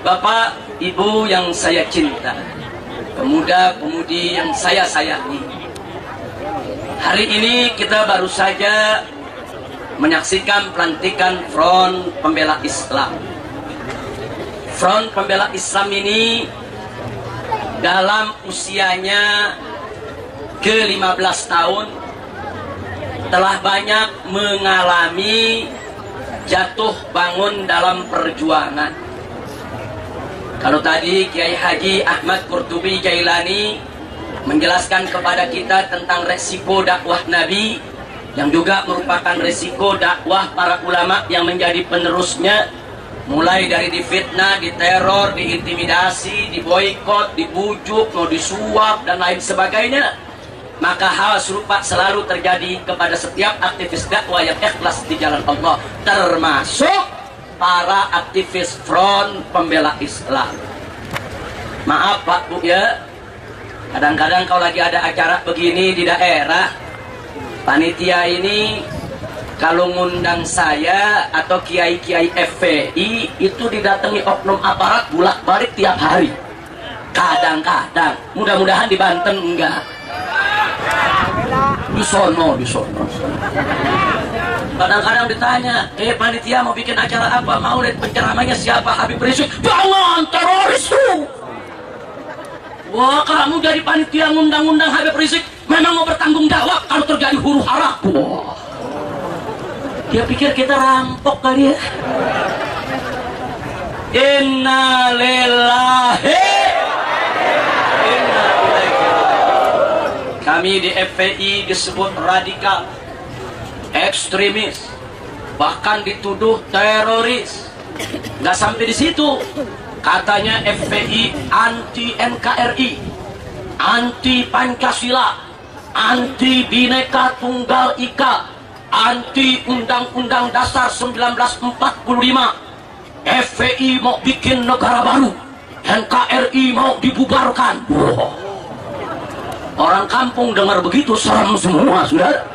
Bapak, Ibu yang saya cinta, pemuda-pemudi yang saya sayangi, hari ini kita baru saja menyaksikan pelantikan Front Pembela Islam. Front Pembela Islam ini dalam usianya ke-15 tahun telah banyak mengalami jatuh bangun dalam perjuangan. Kalau tadi Kiai Haji Ahmad Qurtubi Jailani menjelaskan kepada kita tentang resiko dakwah Nabi, yang juga merupakan resiko dakwah para ulama yang menjadi penerusnya, mulai dari difitnah, diteror, diintimidasi, diboikot, dibujuk, mau disuap dan lain sebagainya. Maka hal serupa selalu terjadi kepada setiap aktivis dakwah yang ikhlas di jalan Allah, termasuk para aktivis Front Pembela Islam. Maaf Pak Bu ya, kadang-kadang kalau lagi ada acara begini di daerah, panitia ini kalau ngundang saya atau kiai-kiai FPI itu didatangi oknum aparat bolak-balik tiap hari. Kadang-kadang, mudah-mudahan di Banten enggak. Di sono. Kadang-kadang ditanya, panitia mau bikin acara apa? Maulid, penceramanya siapa? Habib Rizik. Jangan, teroris tuh. Wah, kamu jadi panitia ngundang-undang Habib Rizik, memang mau bertanggung jawab kalau terjadi huru hara. Wah, dia pikir kita rampok kali ya. Innalillahi. Kami di FPI disebut radikal, ekstremis, bahkan dituduh teroris. Nggak sampai di situ, katanya FPI anti NKRI, anti Pancasila, anti Bhinneka Tunggal Ika, anti Undang-Undang Dasar 1945. FPI mau bikin negara baru, NKRI mau dibubarkan. Wow. Orang kampung dengar begitu serem semua, saudara.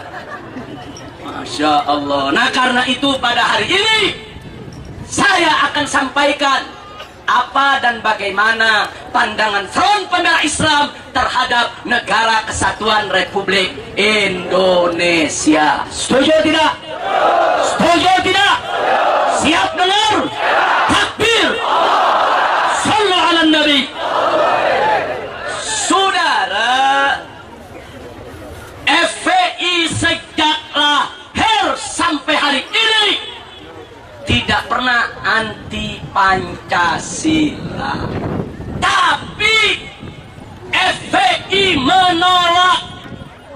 Masya Allah. Nah, karena itu pada hari ini saya akan sampaikan apa dan bagaimana pandangan Front Pembela Islam terhadap Negara Kesatuan Republik Indonesia. Setuju tidak? Setuju tidak? Siap dengar? Takbir! Sallu ala Nabi. Saudara, FPI sejak lahir sampai hari ini tidak pernah anti Pancasila, tapi FPI menolak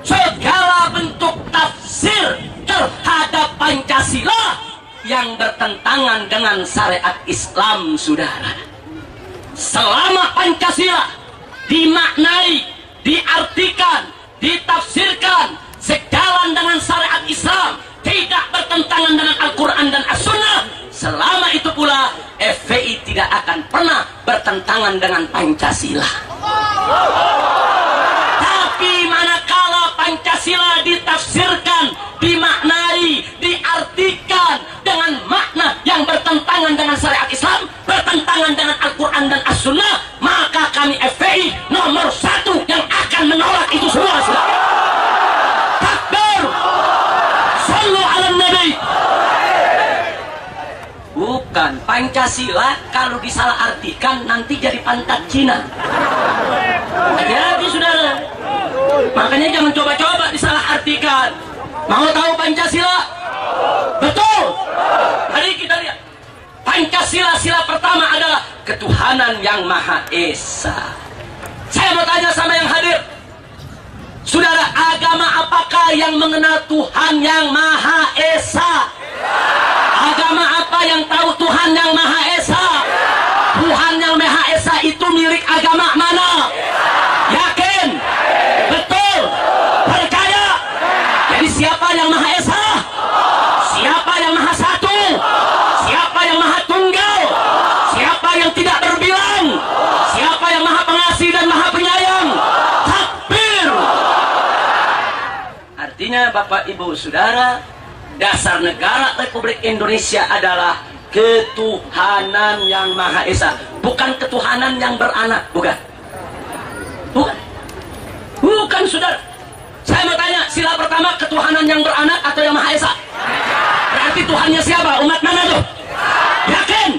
segala bentuk tafsir terhadap Pancasila yang bertentangan dengan syariat Islam, saudara. Selama Pancasila dimaknai, diartikan, ditafsirkan sejalan dengan syariat Islam, tidak bertentangan dengan Al-Quran dan As-Sunnah, selama itu pula FPI tidak akan pernah bertentangan dengan Pancasila. Tapi manakala Pancasila ditafsirkan, dimaknai, diartikan dengan makna yang bertentangan dengan syariat Islam, bertentangan dengan Al-Quran dan As-Sunnah, maka kami FPI nomor 1 yang akan menolak itu semua. Takbir! Sallu ala Nabi. Bukan, Pancasila kalau disalahartikan nanti jadi pantat Cina. Hati-hati saudara. Makanya jangan coba-coba disalahartikan. Mau tahu Pancasila? Betul. Mari kita lihat. Pancasila, sila pertama adalah ketuhanan yang Maha Esa. Saya mau tanya sama yang hadir, saudara, agama apakah yang mengenal Tuhan yang Maha Esa? Agama apa yang tahu Tuhan yang Maha Esa? Tuhan yang Maha Esa itu milik agama mana? Yakin? Betul? Percaya? Jadi siapa yang Maha Esa? Siapa yang Maha Satu? Siapa yang Maha Tunggal? Siapa yang tidak berbilang? Siapa yang Maha Pengasih dan Maha Penyayang? Takbir! Artinya Bapak Ibu Saudara, dasar negara Republik Indonesia adalah ketuhanan yang Maha Esa, bukan ketuhanan yang beranak, bukan. Bukan, saudara. Saya mau tanya, sila pertama ketuhanan yang beranak atau yang Maha Esa? Berarti Tuhannya siapa? Umat mana tuh? Yakin?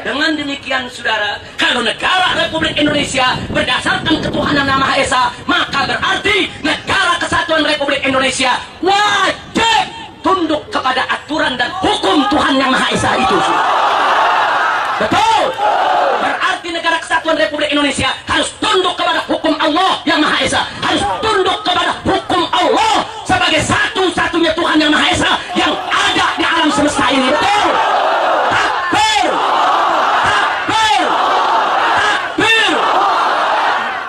Dengan demikian, saudara, kalau negara Republik Indonesia berdasarkan ketuhanan yang Maha Esa, maka berarti negara kesatuan Republik Indonesia wajib tunduk kepada aturan dan hukum Tuhan yang Maha Esa itu. Betul? Berarti negara kesatuan Republik Indonesia harus tunduk kepada hukum Allah yang Maha Esa, harus tunduk kepada hukum Allah sebagai satu-satunya Tuhan yang Maha Esa yang ada di alam semesta ini. Betul? Takbir! Takbir! Takbir!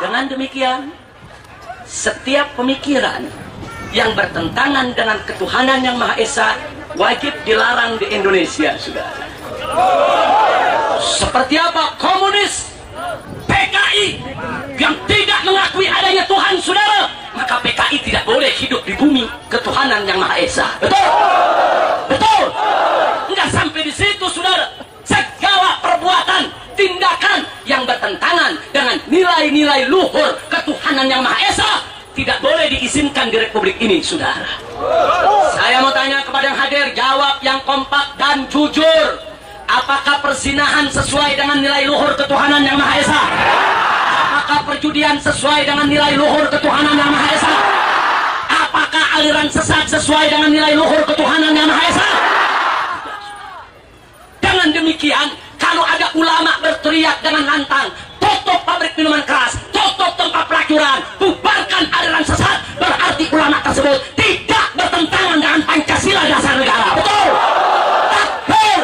Dengan demikian, setiap pemikiran yang bertentangan dengan ketuhanan yang Maha Esa wajib dilarang di Indonesia, saudara. Seperti apa? Komunis, PKI yang tidak mengakui adanya Tuhan, saudara, maka PKI tidak boleh hidup di bumi ketuhanan yang Maha Esa. Betul? Betul? Enggak sampai di situ, saudara. Segala perbuatan, tindakan yang bertentangan dengan nilai-nilai luhur ketuhanan yang Maha Esa tidak boleh diizinkan di Republik ini, saudara. Saya mau tanya kepada yang hadir, jawab yang kompak dan jujur. Apakah perzinahan sesuai dengan nilai luhur ketuhanan yang Maha Esa? Apakah perjudian sesuai dengan nilai luhur ketuhanan yang Maha Esa? Apakah aliran sesat sesuai dengan nilai luhur ketuhanan yang Maha Esa? Dengan demikian, kalau ada ulama berteriak dengan lantang, tutup pabrik minuman keras, tutup tempat pelacuran, bubarkan aliran sesat, berarti ulama tersebut tidak bertentangan dengan Pancasila dasar negara. Betul? Takbir!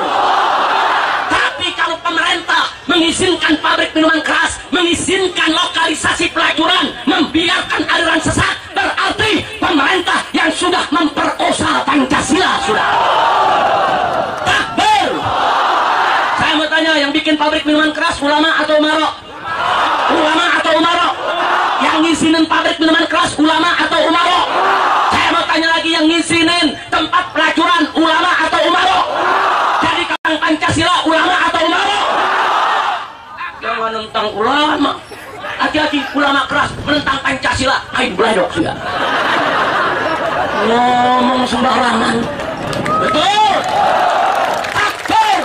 Tapi kalau pemerintah mengizinkan pabrik minuman keras, mengizinkan lokalisasi pelacuran, membiarkan aliran sesat, berarti pemerintah yang sudah memperkosa Pancasila, sudah. Takbir! Saya mau tanya, yang bikin pabrik minuman keras ulama atau umaro? Ulama atau umaro? Yang ngizinin pabrik minuman keras ulama atau umaro? Saya mau tanya lagi, yang ngizinin tempat pelacuran ulama atau umaro? Jadi kalau Pancasila ulama atau umaro? Jangan nentang ulama. Hati-hati, ulama keras menentang Pancasila, kain beladok sudah. Ngomong sembarangan. Betul? Takbir!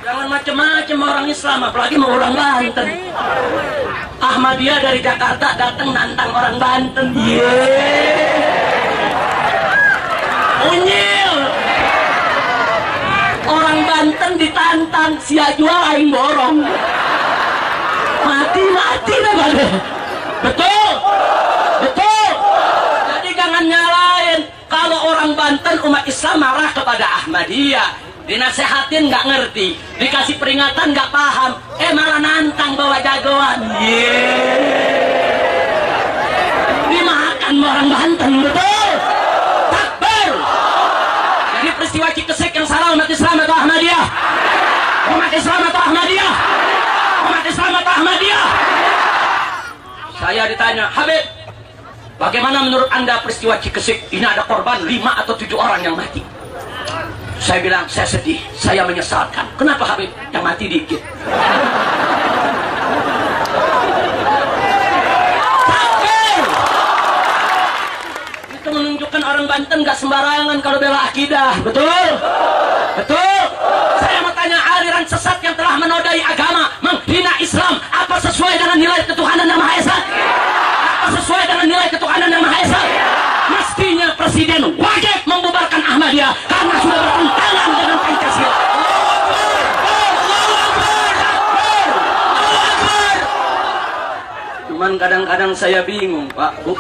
Jangan macam-macam orang Islam, apalagi mau orang Banten. Ahmadiyah dari Jakarta datang nantang orang Banten. Unyil! Orang Banten ditantang, sia jual aing borong. Mati-mati dah pada. Betul? Betul? Jadi jangan nyalain. Kalau orang Banten umat Islam marah kepada Ahmadiyah, dinasehatin nggak ngerti, dikasih peringatan nggak paham, malah nantang bawa jagoan. Dimakan orang Banten. Betul? Takbir! Jadi peristiwa Cikesik yang salah umat Islam atau Ahmadiyah? Umat Islam atau Ahmadiyah? Umat Islam atau Ahmadiyah? Saya ditanya, Habib, bagaimana menurut Anda peristiwa Cikesik? Ini ada korban 5 atau 7 orang yang mati. Saya bilang, saya sedih, saya menyesalkan. Kenapa Habib? Yang mati dikit. Takbir! Itu menunjukkan orang Banten gak sembarangan kalau bela akidah. Betul? Betul? Saya mau tanya, aliran sesat yang telah menodai agama, menghina Islam, apa sesuai dengan nilai ketuhanan yang Maha Esa? Apa sesuai dengan nilai ketuhanan yang Maha Esa? Mestinya Presiden wajib membubarkan Ahmadiyah karena sudah bertentangan dengan Pancasila. Cuman kadang-kadang saya bingung, Pak, Bu.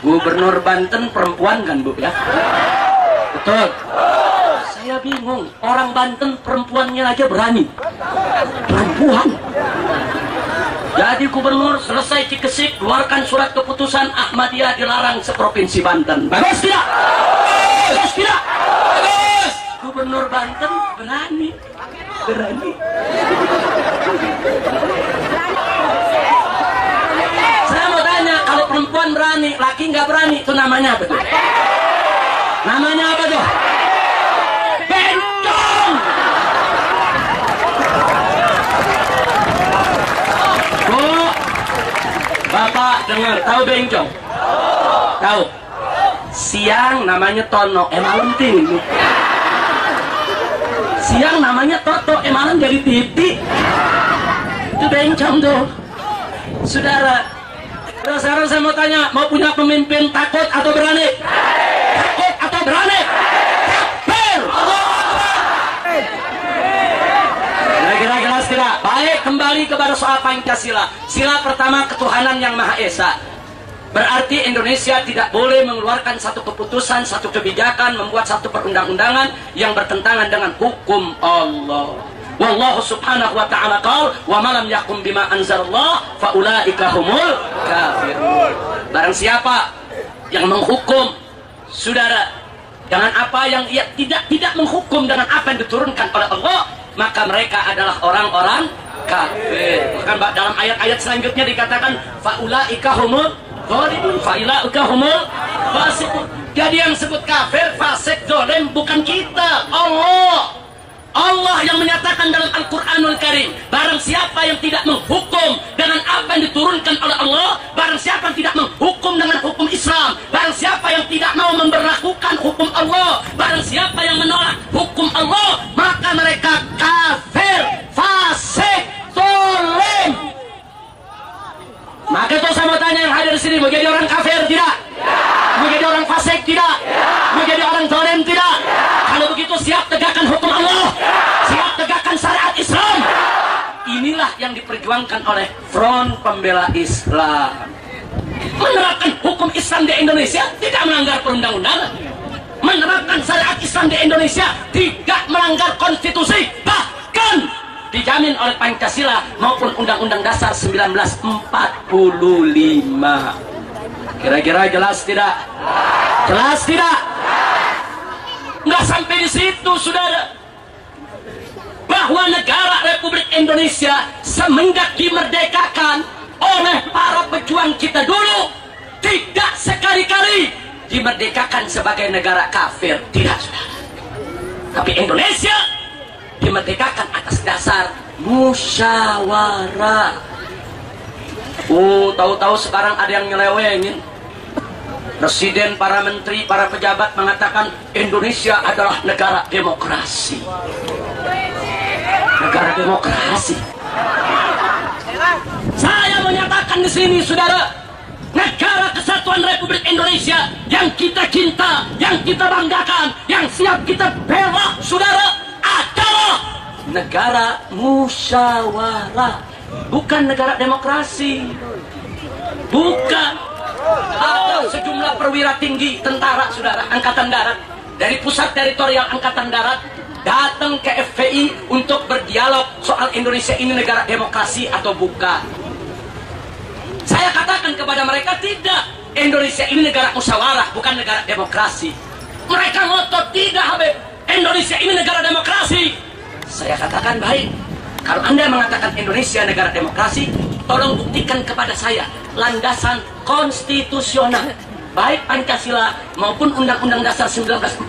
Gubernur Banten perempuan kan, Bu, ya? Betul. Saya bingung, orang Banten perempuannya aja berani. Perempuan. Jadi gubernur selesai Cikesik, keluarkan surat keputusan Ahmadiyah dilarang seprovinsi Banten. Bagus tidak? Bagus tidak? Bagus! Gubernur Banten berani. Berani. Saya mau tanya, kalau perempuan berani berani, laki nggak berani. Itu namanya apa tuh? Namanya apa tuh? Bencong. Bu, Bapak dengar, tahu bencong? Tahu? Siang namanya Tono, malam tinggi. Siang namanya Toto, malam jadi Titi. Itu bencong tuh. Saudara, sekarang saya mau tanya, mau punya pemimpin takut atau berani? Takut atau berani? Takbir! Kira-kira jelas tidak? Baik, kembali kepada soal Pancasila. Sila pertama, ketuhanan yang Maha Esa. Berarti Indonesia tidak boleh mengeluarkan satu keputusan, satu kebijakan, membuat satu perundang-undangan yang bertentangan dengan hukum Allah. Wallahu subhanahu wa ta'ala qala wa ma lam yakum bima anzalallah fa ulaika humul kafirun. Barang siapa yang menghukum, saudara, dengan apa yang ia tidak menghukum dengan apa yang diturunkan oleh Allah, maka mereka adalah orang-orang kafir. Bahkan dalam ayat-ayat selanjutnya dikatakan fa ulaika humul zalimun fa ulaika humul fasiqun. Jadi yang sebut kafir, fasik, zalim bukan kita, Allah. Allah yang menyatakan dalam Al-Quranul Karim, barang siapa yang tidak menghukum dengan apa yang diturunkan oleh Allah, barang siapa yang tidak menghukum dengan hukum Islam, barang siapa yang tidak mau memberlakukan hukum Allah, barang siapa yang menolak hukum Allah, maka mereka kafir, fasik, zalim. Maka itu saya mau tanya yang hadir di sini, mau jadi orang kafir tidak? Mau jadi orang fasik tidak? Mau jadi orang zalim tidak? Kalau begitu siap tegakkan hukum Allah, siap tegakkan syariat Islam. Inilah yang diperjuangkan oleh Front Pembela Islam. Menerapkan hukum Islam di Indonesia tidak melanggar perundang-undangan. Menerapkan syariat Islam di Indonesia tidak melanggar konstitusi, bahkan dijamin oleh Pancasila maupun Undang-Undang Dasar 1945. Kira-kira jelas tidak? Jelas tidak? Nggak sampai di situ, saudara. Bahwa negara Republik Indonesia semenjak dimerdekakan oleh para pejuang kita dulu, tidak sekali-kali dimerdekakan sebagai negara kafir. Tidak, saudara. Tapi Indonesia dimerdekakan atas dasar musyawarah. Tahu-tahu sekarang ada yang nyelewengin. Presiden, para menteri, para pejabat mengatakan Indonesia adalah negara demokrasi. Negara demokrasi. Saya menyatakan di sini, saudara, negara kesatuan Republik Indonesia yang kita cinta, yang kita banggakan, yang siap kita bela, saudara, adalah negara musyawarah, bukan negara demokrasi. Bukan. Ada sejumlah perwira tinggi tentara, saudara, Angkatan Darat, dari Pusat Teritorial Angkatan Darat datang ke FPI untuk berdialog soal Indonesia ini negara demokrasi atau bukan. Saya katakan kepada mereka, tidak, Indonesia ini negara musyawarah, bukan negara demokrasi. Mereka ngotot, tidak Habib, Indonesia ini negara demokrasi. Saya katakan, baik, kalau Anda mengatakan Indonesia negara demokrasi, tolong buktikan kepada saya landasan konstitusional, baik Pancasila maupun Undang-Undang Dasar 1945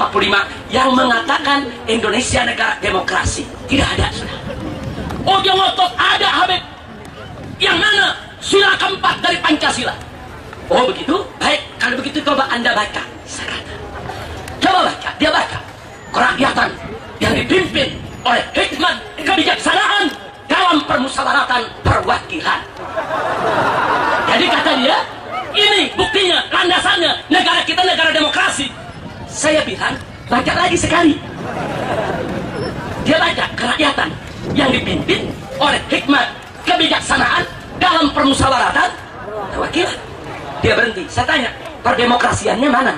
yang mengatakan Indonesia negara demokrasi. Tidak ada, saudara. Oh, dia ngotot, ada Habib. Yang mana? Sila keempat dari Pancasila. Oh begitu? Baik, kalau begitu coba Anda baca. Saya kata, coba baca. Dia baca kerakyatan yang dipimpin oleh hikmat kebijaksanaan dalam permusyawaratan perwakilan. Jadi kata dia, ini buktinya, landasannya, negara kita negara demokrasi. Saya bilang, baca lagi sekali. Dia baca kerakyatan yang dipimpin oleh hikmat kebijaksanaan dalam permusyawaratan perwakilan. Dia berhenti. Saya tanya, perdemokrasiannya mana?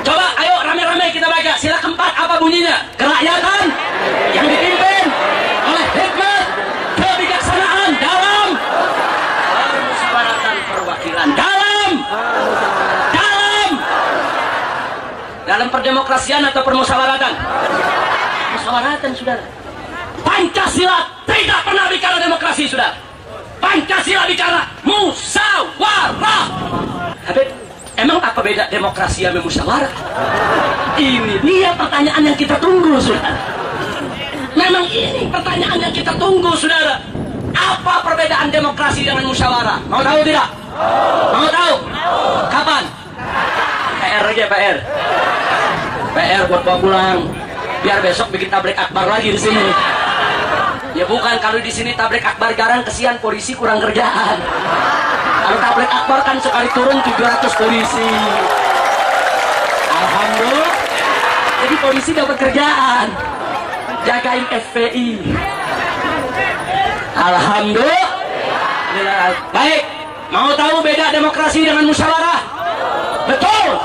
Coba, ayo rame-rame kita baca. Sila keempat apa bunyinya? Kerakyatan yang dipimpin oleh hikmat kebijaksanaan dalam permusyawaratan perwakilan. Dalam perdemokrasian atau permusyawaratan? Musyawaratan, saudara. Pancasila tidak pernah bicara demokrasi, saudara. Pancasila bicara musyawarah. Habib, emang apa beda demokrasi sama musyawarah? Ini dia pertanyaan yang kita tunggu, saudara. Memang ini pertanyaan yang kita tunggu, saudara. Apa perbedaan demokrasi dengan musyawarah? Mau tahu tidak? Mau tahu? Kapan? PR aja, PR. PR buat bawa pulang. Biar besok bikin tablik akbar lagi di sini. Ya bukan, kalau di sini tablik akbar jarang, kesian polisi kurang kerjaan. Kalau tablik akbar kan sekali turun 700 polisi. Alhamdulillah. Jadi polisi dapat kerjaan. Jagain FPI. Alhamdulillah. Baik, mau tahu beda demokrasi dengan musyawarah? Betul.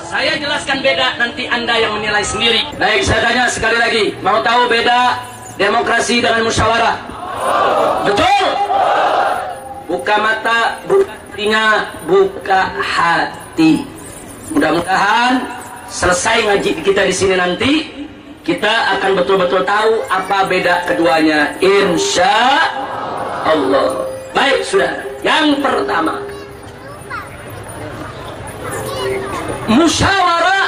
Saya jelaskan beda, nanti Anda yang menilai sendiri. Baik, saya tanya sekali lagi, mau tahu beda demokrasi dengan musyawarah? Betul. Buka mata, buka telinga, buka hati. Mudah-mudahan selesai ngaji kita di sini nanti, kita akan betul-betul tahu apa beda keduanya, insya Allah. Baik, saudara. Yang pertama, musyawarah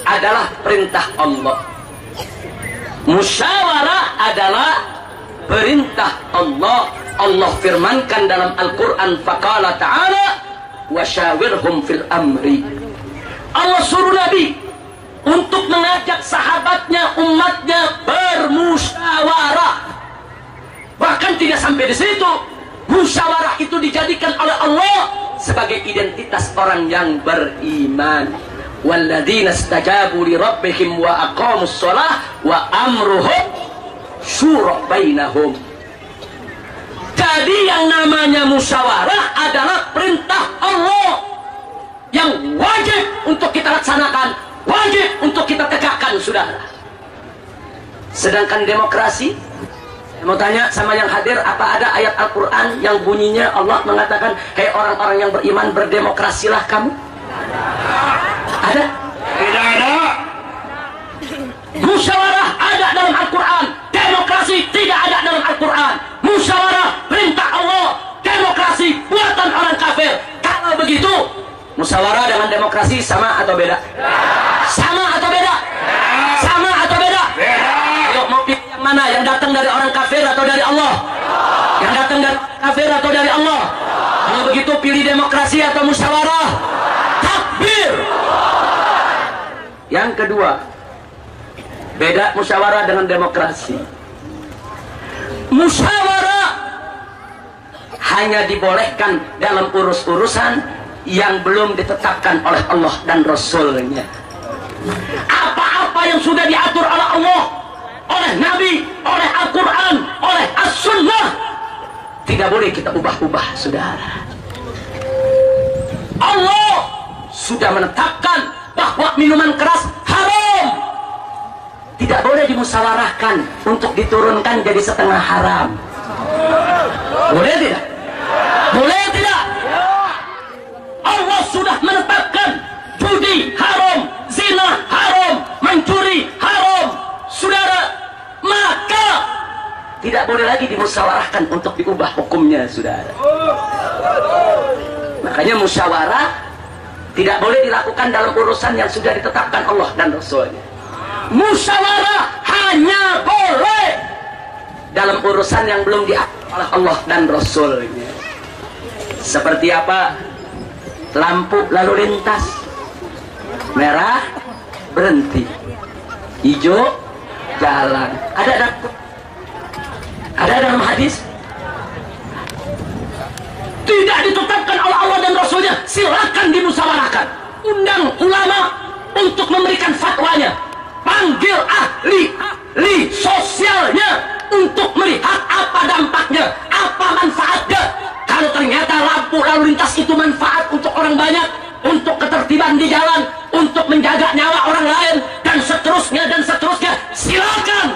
adalah perintah Allah. Musyawarah adalah perintah Allah. Allah firmankan dalam Al-Quran, faqala ta'ala wasyawirhum fil amri. Allah suruh Nabi untuk mengajak sahabatnya, umatnya bermusyawarah. Bahkan tidak sampai di situ, musyawarah itu dijadikan oleh Allah sebagai identitas orang yang beriman. Walladzina istajabu li rabbihim wa aqamus shalah wa amruhum syura bainahum. Jadi yang namanya musyawarah adalah perintah Allah yang wajib untuk kita laksanakan, wajib untuk kita tegakkan, saudara. Sedangkan demokrasi, saya mau tanya sama yang hadir, apa ada ayat Al-Quran yang bunyinya Allah mengatakan, hei orang-orang yang beriman, berdemokrasilah kamu? Ada? Tidak ada. Musyawarah ada dalam Al-Quran, demokrasi tidak ada dalam Al-Quran. Musyawarah perintah Allah, demokrasi buatan orang kafir. Kalau begitu, musyawarah dengan demokrasi sama atau beda? Sama atau beda? Sama atau beda? Ayo, mau pilih yang mana? Yang datang dari orang kafir atau dari Allah? Yang datang dari kafir atau dari Allah? Kalau begitu pilih demokrasi atau musyawarah? Takbir. Yang kedua, beda musyawarah dengan demokrasi. Musyawarah hanya dibolehkan dalam urus-urusan yang belum ditetapkan oleh Allah dan Rasul-Nya. Apa-apa yang sudah diatur oleh Allah, oleh Nabi, oleh Al-Quran, oleh As-Sunnah, tidak boleh kita ubah-ubah, saudara. Allah sudah menetapkan bahwa minuman keras haram, tidak boleh dimusyawarahkan untuk diturunkan jadi setengah haram. Boleh tidak? Boleh tidak? Allah sudah menetapkan judi haram, zina haram, mencuri haram, saudara. Maka tidak boleh lagi dimusyawarahkan untuk diubah hukumnya, saudara. Makanya musyawarah tidak boleh dilakukan dalam urusan yang sudah ditetapkan Allah dan Rasul-Nya. Musyawarah hanya boleh dalam urusan yang belum diatur oleh Allah dan Rasul-Nya. Seperti apa? Lampu lalu lintas, merah berhenti, hijau jalan. Ada dalam hadis? Tidak ditetapkan oleh Allah dan Rasulnya, silakan dimusyawarahkan. Undang ulama untuk memberikan fatwanya, panggil ahli sosialnya untuk melihat apa dampaknya, apa manfaatnya. Kalau ternyata lampu lalu lintas itu manfaat untuk orang banyak, untuk ketertiban di jalan, untuk menjaga nyawa orang lain, dan seterusnya, silakan.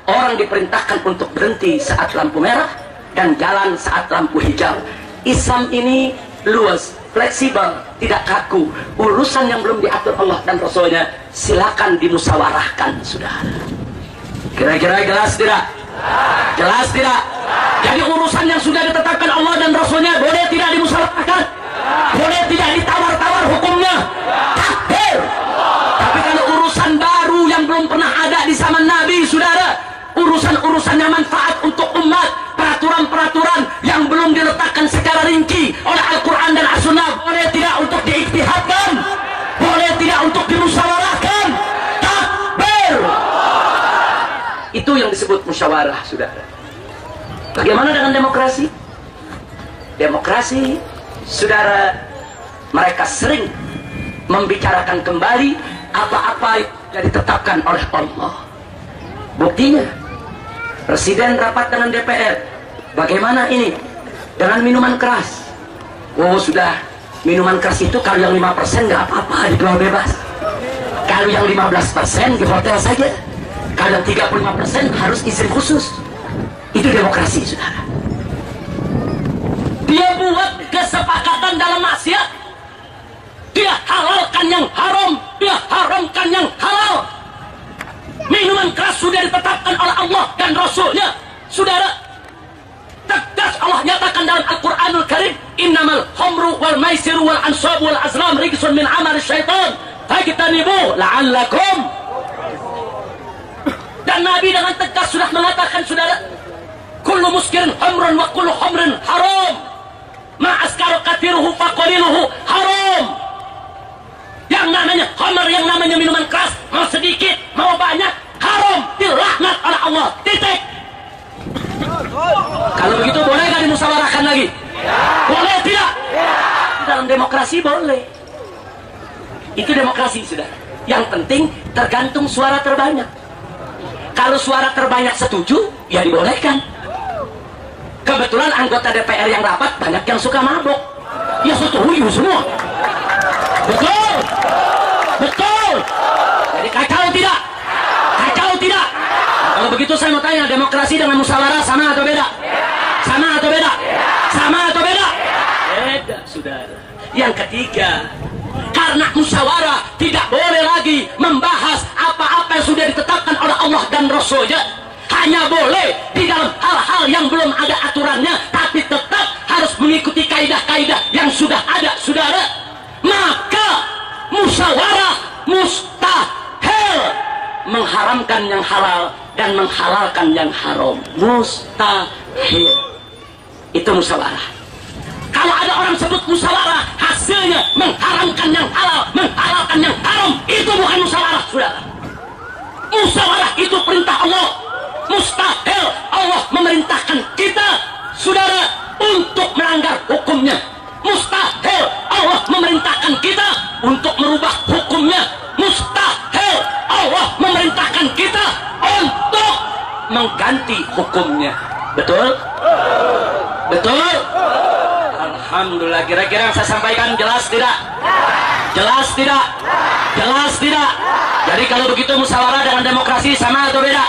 Orang diperintahkan untuk berhenti saat lampu merah dan jalan saat lampu hijau. Islam ini luas, fleksibel, tidak kaku. Urusan yang belum diatur Allah dan Rasulnya, silakan dimusyawarahkan, saudara. Kira-kira jelas tidak? Jelas tidak? Jadi urusan yang sudah ditetapkan Allah dan Rasulnya boleh tidak dimusyawarahkan? Boleh tidak ditawar-tawar hukumnya? Takbir. Tapi kalau urusan baru yang belum pernah ada di zaman Nabi, saudara, urusan-urusan yang manfaat untuk umat, peraturan-peraturan yang belum diletakkan secara rinci oleh Al-Quran dan As-Sunnah, boleh tidak untuk diijtihadkan? Boleh tidak untuk dimusyawarahkan? Takbir. Itu yang disebut musyawarah, saudara. Bagaimana dengan demokrasi? Demokrasi, saudara, mereka sering membicarakan kembali apa-apa yang ditetapkan oleh Allah. Buktinya, Presiden rapat dengan DPR. Bagaimana ini dengan minuman keras? Oh sudah, minuman keras itu kalau yang 5% nggak apa-apa, dijual bebas. Kalau yang 15% di hotel saja. Kalau yang 35% harus izin khusus. Itu demokrasi, saudara. Dia buat kesepakatan dalam maksiat. Dia halalkan yang haram, dia haramkan yang halal. Minuman keras sudah ditetapkan oleh Allah dan Rasulnya, saudara. Tegas Allah nyatakan dalam Al-Quranul Karim, innamal khamru wal maisiru wal ansabu wal azlam rijsun min amali syaitan fajtanibuhu la'allakum. Dan Nabi dengan tegas sudah mengatakan, saudara, kullu muskirin khamrun wa kullu khamrin haram ma askaru kathiruhu fa qaliluhu haram. Yang namanya khamr, yang namanya minuman keras, mau sedikit mau banyak, haram, dilaknat oleh Allah. Titik. Kalau begitu boleh nggak dimusyawarahkan lagi? Boleh tidak? Dalam demokrasi boleh. Itu demokrasi, saudara. Yang penting tergantung suara terbanyak. Kalau suara terbanyak setuju, ya dibolehkan. Kebetulan anggota DPR yang rapat banyak yang suka mabuk, ya setuju semua. Betul, betul. Jadi kacau tidak? Kacau tidak? Kalau begitu saya mau tanya, demokrasi dengan musyawarah sama atau beda? Sama atau beda? Sama atau beda? Beda, saudara. Yang ketiga, karena musyawarah tidak boleh lagi membahas apa-apa yang sudah ditetapkan oleh Allah dan Rasulnya. Hanya boleh di dalam hal-hal yang belum ada aturannya, tapi tetap harus mengikuti kaidah-kaidah yang sudah ada, saudara. Maka musyawarah mustahil, mengharamkan yang halal dan menghalalkan yang haram. Mustahil. Itu musyawarah. Kalau ada orang sebut musyawarah, hasilnya mengharamkan yang halal, menghalalkan yang haram, itu bukan musyawarah, saudara. Musyawarah itu perintah Allah. Mustahil Allah memerintahkan kita, saudara, untuk melanggar hukumnya. Mustahil Allah memerintahkan kita untuk merubah hukumnya. Mustahil Allah memerintahkan kita untuk mengganti hukumnya. Betul? Betul? Alhamdulillah. Kira-kira yang saya sampaikan jelas tidak? Jelas tidak? Jelas tidak? Jadi kalau begitu musyawarah dengan demokrasi sama atau beda?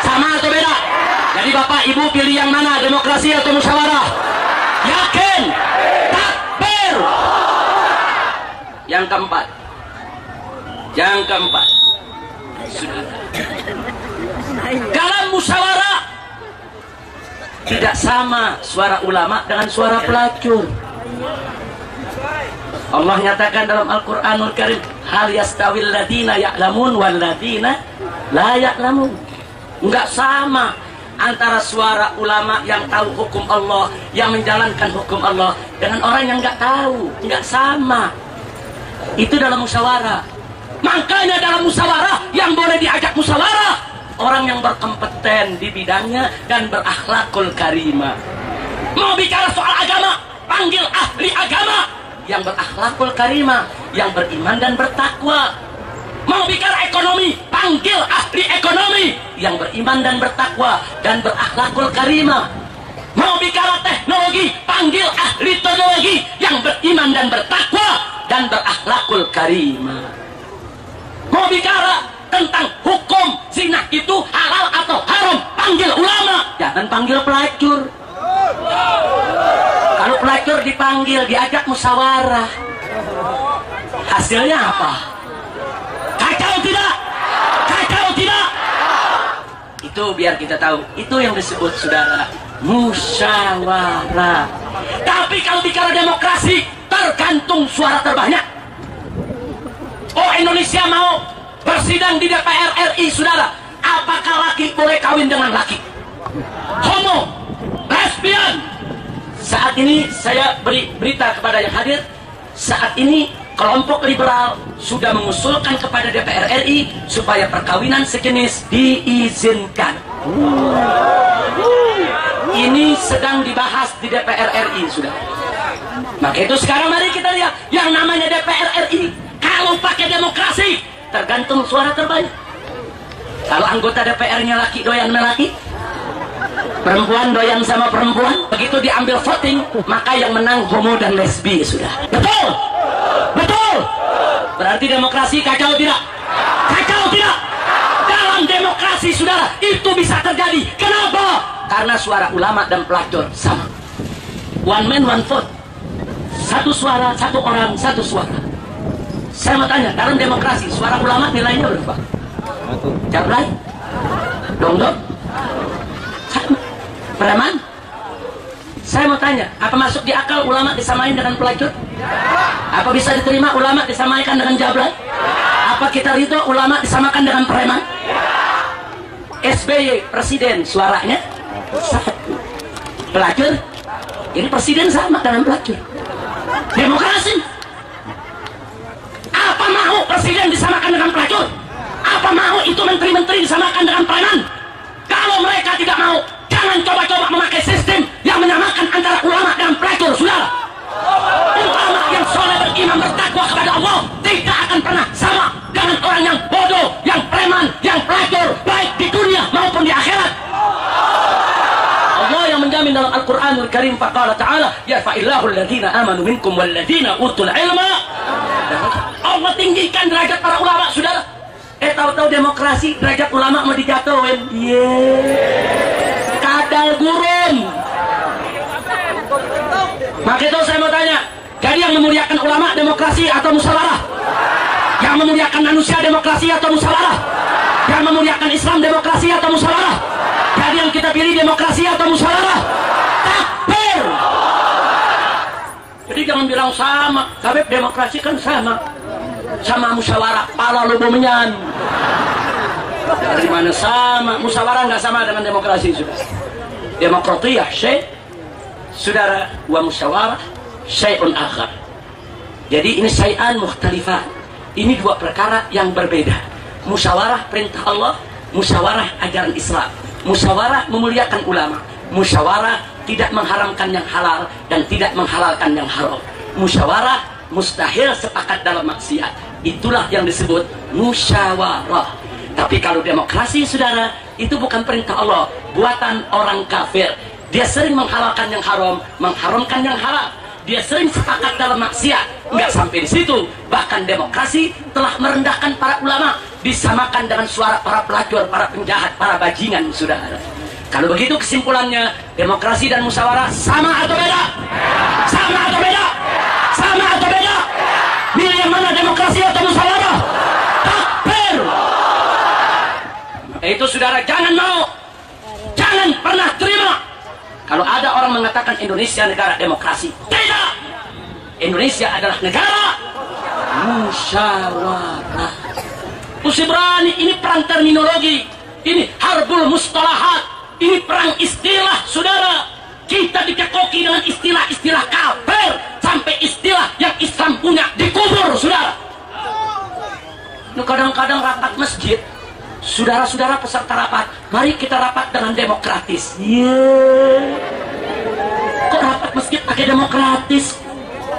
Sama atau beda? Jadi Bapak Ibu pilih yang mana, demokrasi atau musyawarah? Yakin? Takbir. Yang keempat. Yang keempat. Dalam musyawarah tidak sama suara ulama dengan suara pelacur. Allah nyatakan dalam Al-Quranul Karim, hal yastawil ladina ya'lamun wal ladina la ya'lamun. Enggak sama antara suara ulama yang tahu hukum Allah, yang menjalankan hukum Allah, dengan orang yang enggak tahu. Enggak sama. Itu dalam musyawarah. Makanya dalam musyawarah yang boleh diajak musyawarah orang yang berkompeten di bidangnya dan berakhlakul karimah. Mau bicara soal agama, panggil ahli agama yang berakhlakul karimah, yang beriman dan bertakwa. Mau bicara ekonomi, panggil ahli ekonomi yang beriman dan bertakwa dan berakhlakul karimah. Mau bicara teknologi, panggil ahli teknologi yang beriman dan bertakwa dan berakhlakul karimah. Mau bicara tentang hukum zina itu halal atau haram, panggil ulama, jangan panggil pelacur. Kalau pelacur dipanggil, diajak musyawarah, hasilnya apa? Kacau tidak? Kacau tidak? Itu biar kita tahu. Itu yang disebut, saudara, musyawarah. Tapi kalau bicara demokrasi, tergantung suara terbanyak. Oh, Indonesia mau bersidang di DPR RI, saudara. Apakah laki boleh kawin dengan laki? Homo, lesbian. Saat ini saya beri berita kepada yang hadir. Saat ini kelompok liberal sudah mengusulkan kepada DPR RI supaya perkawinan sejenis diizinkan. Ini sedang dibahas di DPR RI, sudah. Maka itu sekarang mari kita lihat yang namanya DPR RI. Kalau pakai demokrasi, tergantung suara terbanyak. Kalau anggota DPR-nya laki doyan melaki, perempuan doyan sama perempuan, begitu diambil voting, maka yang menang homo dan lesbi, sudah. Betul? Betul? Berarti demokrasi kacau tidak? Kacau tidak? Dalam demokrasi, saudara, itu bisa terjadi. Kenapa? Karena suara ulama dan pelacur sama. One man, one vote. Satu suara, satu orang, satu suara. Saya mau tanya, dalam demokrasi, suara ulama nilainya berapa? Jablay? Dongdong? Preman? Saya mau tanya, apa masuk di akal ulama disamain dengan pelacur? Apa bisa diterima ulama disamakan dengan jablay? Apa kita ridho ulama disamakan dengan preman? SBY presiden suaranya satu, pelacur ini presiden sama dengan pelacur. Demokrasi. Apa mau presiden disamakan dengan pelacur? Apa mau itu menteri-menteri disamakan dengan preman? Kalau mereka tidak mau, jangan coba-coba memakai sistem yang menyamakan antara ulama dan pelacur, saudara. Ulama yang soleh beriman bertakwa kepada Allah tidak akan pernah sama dengan orang yang bodoh, yang preman, yang pelacur, baik di dunia maupun di akhirat. Allah yang menjamin dalam Al-Quranul Karim, faqala ta'ala yarfa'illahu alladhina amanu minkum walladhina utul ilma. Allah tinggikan derajat para ulama, saudara. Tahu-tahu demokrasi derajat ulama mau dijatuhin. Kadal gurun. Maka itu saya mau tanya, jadi yang memuliakan ulama demokrasi atau musyawarah? Yang memuliakan manusia demokrasi atau musyawarah? Yang memuliakan Islam demokrasi atau musyawarah? Jadi yang kita pilih demokrasi atau musyawarah? Takbir. Jadi jangan bilang sama, tapi demokrasi kan sama. Sama musyawarah, pala lu bumenyan. Dari mana sama? Musyawarah nggak sama dengan demokrasi, sudah. Demokratiyah syai', saudara, wa musyawarah syai'un akhar. Jadi ini syai'an mukhtalifan. Ini dua perkara yang berbeda. Musyawarah perintah Allah, musyawarah ajaran Islam. Musyawarah memuliakan ulama. Musyawarah tidak mengharamkan yang halal dan tidak menghalalkan yang haram. Musyawarah mustahil sepakat dalam maksiat. Itulah yang disebut musyawarah. Tapi kalau demokrasi, saudara, itu bukan perintah Allah, buatan orang kafir. Dia sering menghalalkan yang haram, mengharamkan yang halal. Dia sering sepakat dalam maksiat. Nggak sampai di situ, bahkan demokrasi telah merendahkan para ulama, disamakan dengan suara para pelacur, para penjahat, para bajingan, saudara. Kalau begitu kesimpulannya, demokrasi dan musyawarah sama atau beda? Sama atau beda? Sama atau beda? Milih yang mana, demokrasi atau musyawarah? Takbir. Itu saudara jangan mau, jangan pernah terima kalau ada orang mengatakan Indonesia negara demokrasi. Tidak. Indonesia adalah negara musyawarah. Mesti berani, ini perang terminologi, ini harbul mustalahat, ini perang istilah, saudara. Kita dikekoki dengan istilah-istilah kafir, sampai istilah yang Islam punya dikubur, saudara. Kadang-kadang rapat masjid, saudara-saudara peserta rapat, mari kita rapat dengan demokratis. Kok rapat masjid pakai demokratis?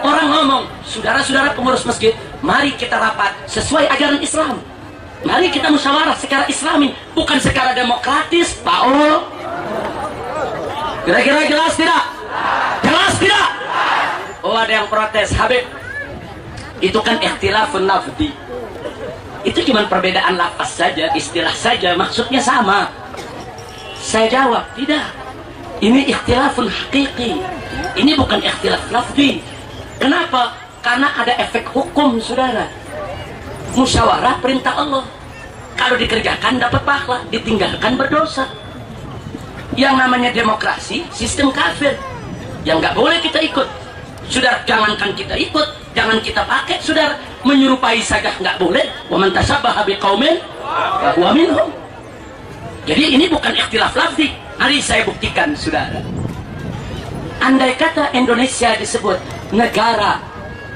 Orang ngomong, saudara-saudara pengurus masjid, mari kita rapat sesuai ajaran Islam. Mari kita musyawarah secara Islami, bukan secara demokratis, Paul. Kira-kira jelas tidak? Jelas tidak? Oh, ada yang protes, Habib. Itu kan ikhtilafun lafzi. Itu cuma perbedaan lafaz saja, istilah saja, maksudnya sama. Saya jawab, tidak. Ini ikhtilafun hakiki. Ini bukan ikhtilaf lafzi. Kenapa? Karena ada efek hukum, saudara. Musyawarah perintah Allah. Kalau dikerjakan dapat pahala, ditinggalkan berdosa. yang namanya demokrasi sistem kafir yang nggak boleh kita ikut. Saudara, jangankan kita ikut, jangan kita pakai, saudara. Menyerupai saja nggak boleh. Wa man tashabbaha biqaumin fahuwa minhum. Jadi ini bukan ikhtilaf lafzi. Mari saya buktikan, saudara. Andai kata Indonesia disebut negara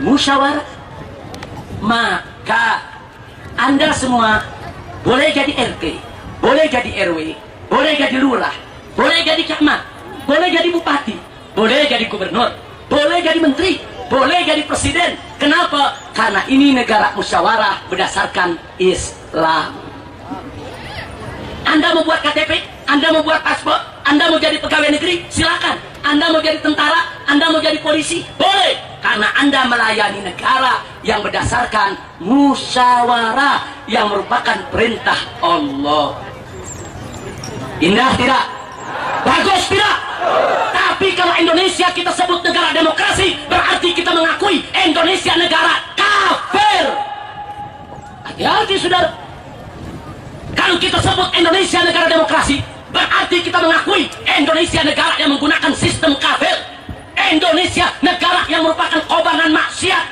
musyawarah, maka Anda semua boleh jadi RT, boleh jadi RW, boleh jadi lurah, boleh jadi camat, boleh jadi bupati, boleh jadi gubernur, boleh jadi menteri, boleh jadi presiden. Kenapa? Karena ini negara musyawarah berdasarkan Islam. Anda mau buat KTP, Anda mau buat paspor, Anda mau jadi pegawai negeri, silakan. Anda mau jadi tentara, Anda mau jadi polisi, boleh. Karena Anda melayani negara yang berdasarkan musyawarah yang merupakan perintah Allah. Indah tidak? Bagus tidak? Tapi kalau Indonesia kita sebut negara demokrasi, berarti kita mengakui Indonesia negara kafir. Hati-hati, saudara. Kalau kita sebut Indonesia negara demokrasi, berarti kita mengakui Indonesia negara yang menggunakan sistem kafir. Indonesia negara yang merupakan kobaran maksiat,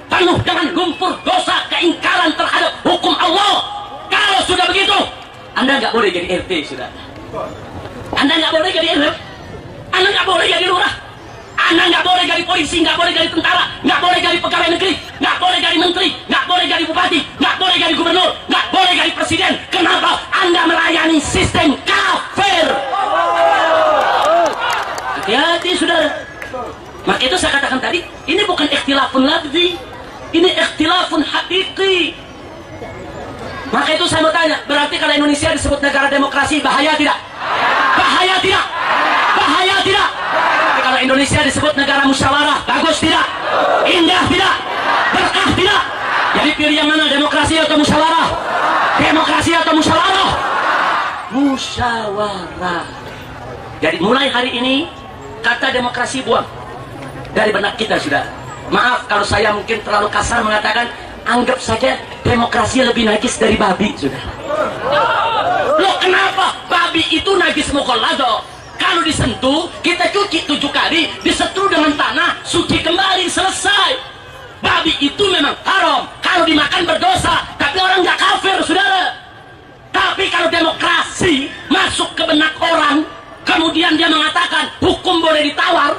penuh dengan lumpur dosa, keingkaran terhadap hukum Allah. Kalau sudah begitu, Anda nggak boleh jadi RT, saudara. Anda nggak boleh jadi RW, Anda nggak boleh jadi lurah, Anda nggak boleh jadi polisi, nggak boleh jadi tentara, nggak boleh jadi pegawai negeri, nggak boleh jadi menteri, nggak boleh jadi bupati, nggak boleh jadi gubernur, nggak boleh jadi presiden. Kenapa? Anda melayani sistem kafir. Hati-hati, saudara. Maka itu saya katakan tadi, ini bukan ikhtilafun lafzi, ini ikhtilafun hakiki. Maka itu saya mau tanya, berarti kalau Indonesia disebut negara demokrasi, bahaya tidak? Bahaya tidak? Bahaya tidak? Tapi kalau Indonesia disebut negara musyawarah, bagus tidak? Indah tidak? Berkah tidak? Jadi pilih yang mana, demokrasi atau musyawarah? Demokrasi atau musyawarah? Musyawarah. Jadi mulai hari ini, kata demokrasi buang dari benak kita, sudah. Maaf kalau saya mungkin terlalu kasar mengatakan, anggap saja demokrasi lebih najis dari babi, sudah. Loh, kenapa? Babi itu najis mukhalladah. Kalau disentuh, kita cuci 7 kali, disetru dengan tanah, suci kembali, selesai. Babi itu memang haram, kalau dimakan berdosa, tapi orang nggak kafir, saudara. Tapi kalau demokrasi masuk ke benak orang, kemudian dia mengatakan hukum boleh ditawar,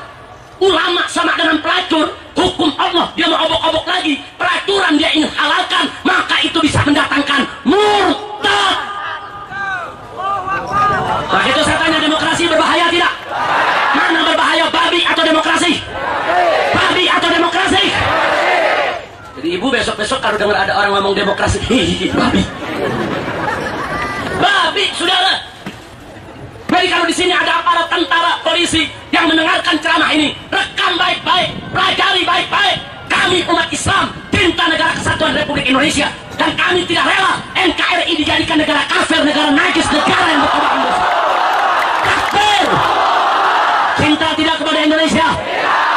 ulama sama dengan pelacur, hukum Allah dia mau obok-obok lagi, peraturan dia ingin halalkan, maka itu bisa mendatangkan murtad. Maka itu saya tanya, demokrasi berbahaya tidak? Mana berbahaya, babi atau demokrasi? Babi atau demokrasi? Jadi ibu besok-besok kalau dengar ada orang ngomong demokrasi, hihihi, babi. Babi, saudara. Jadi kalau di sini ada aparat tentara, polisi yang mendengarkan ceramah ini, rekam baik-baik, pelajari baik-baik. Kami umat Islam cinta negara kesatuan Republik Indonesia, dan kami tidak rela NKRI dijadikan negara kafir, negara najis, negara yang berkobar dosa. Kafir. Cinta tidak kepada Indonesia,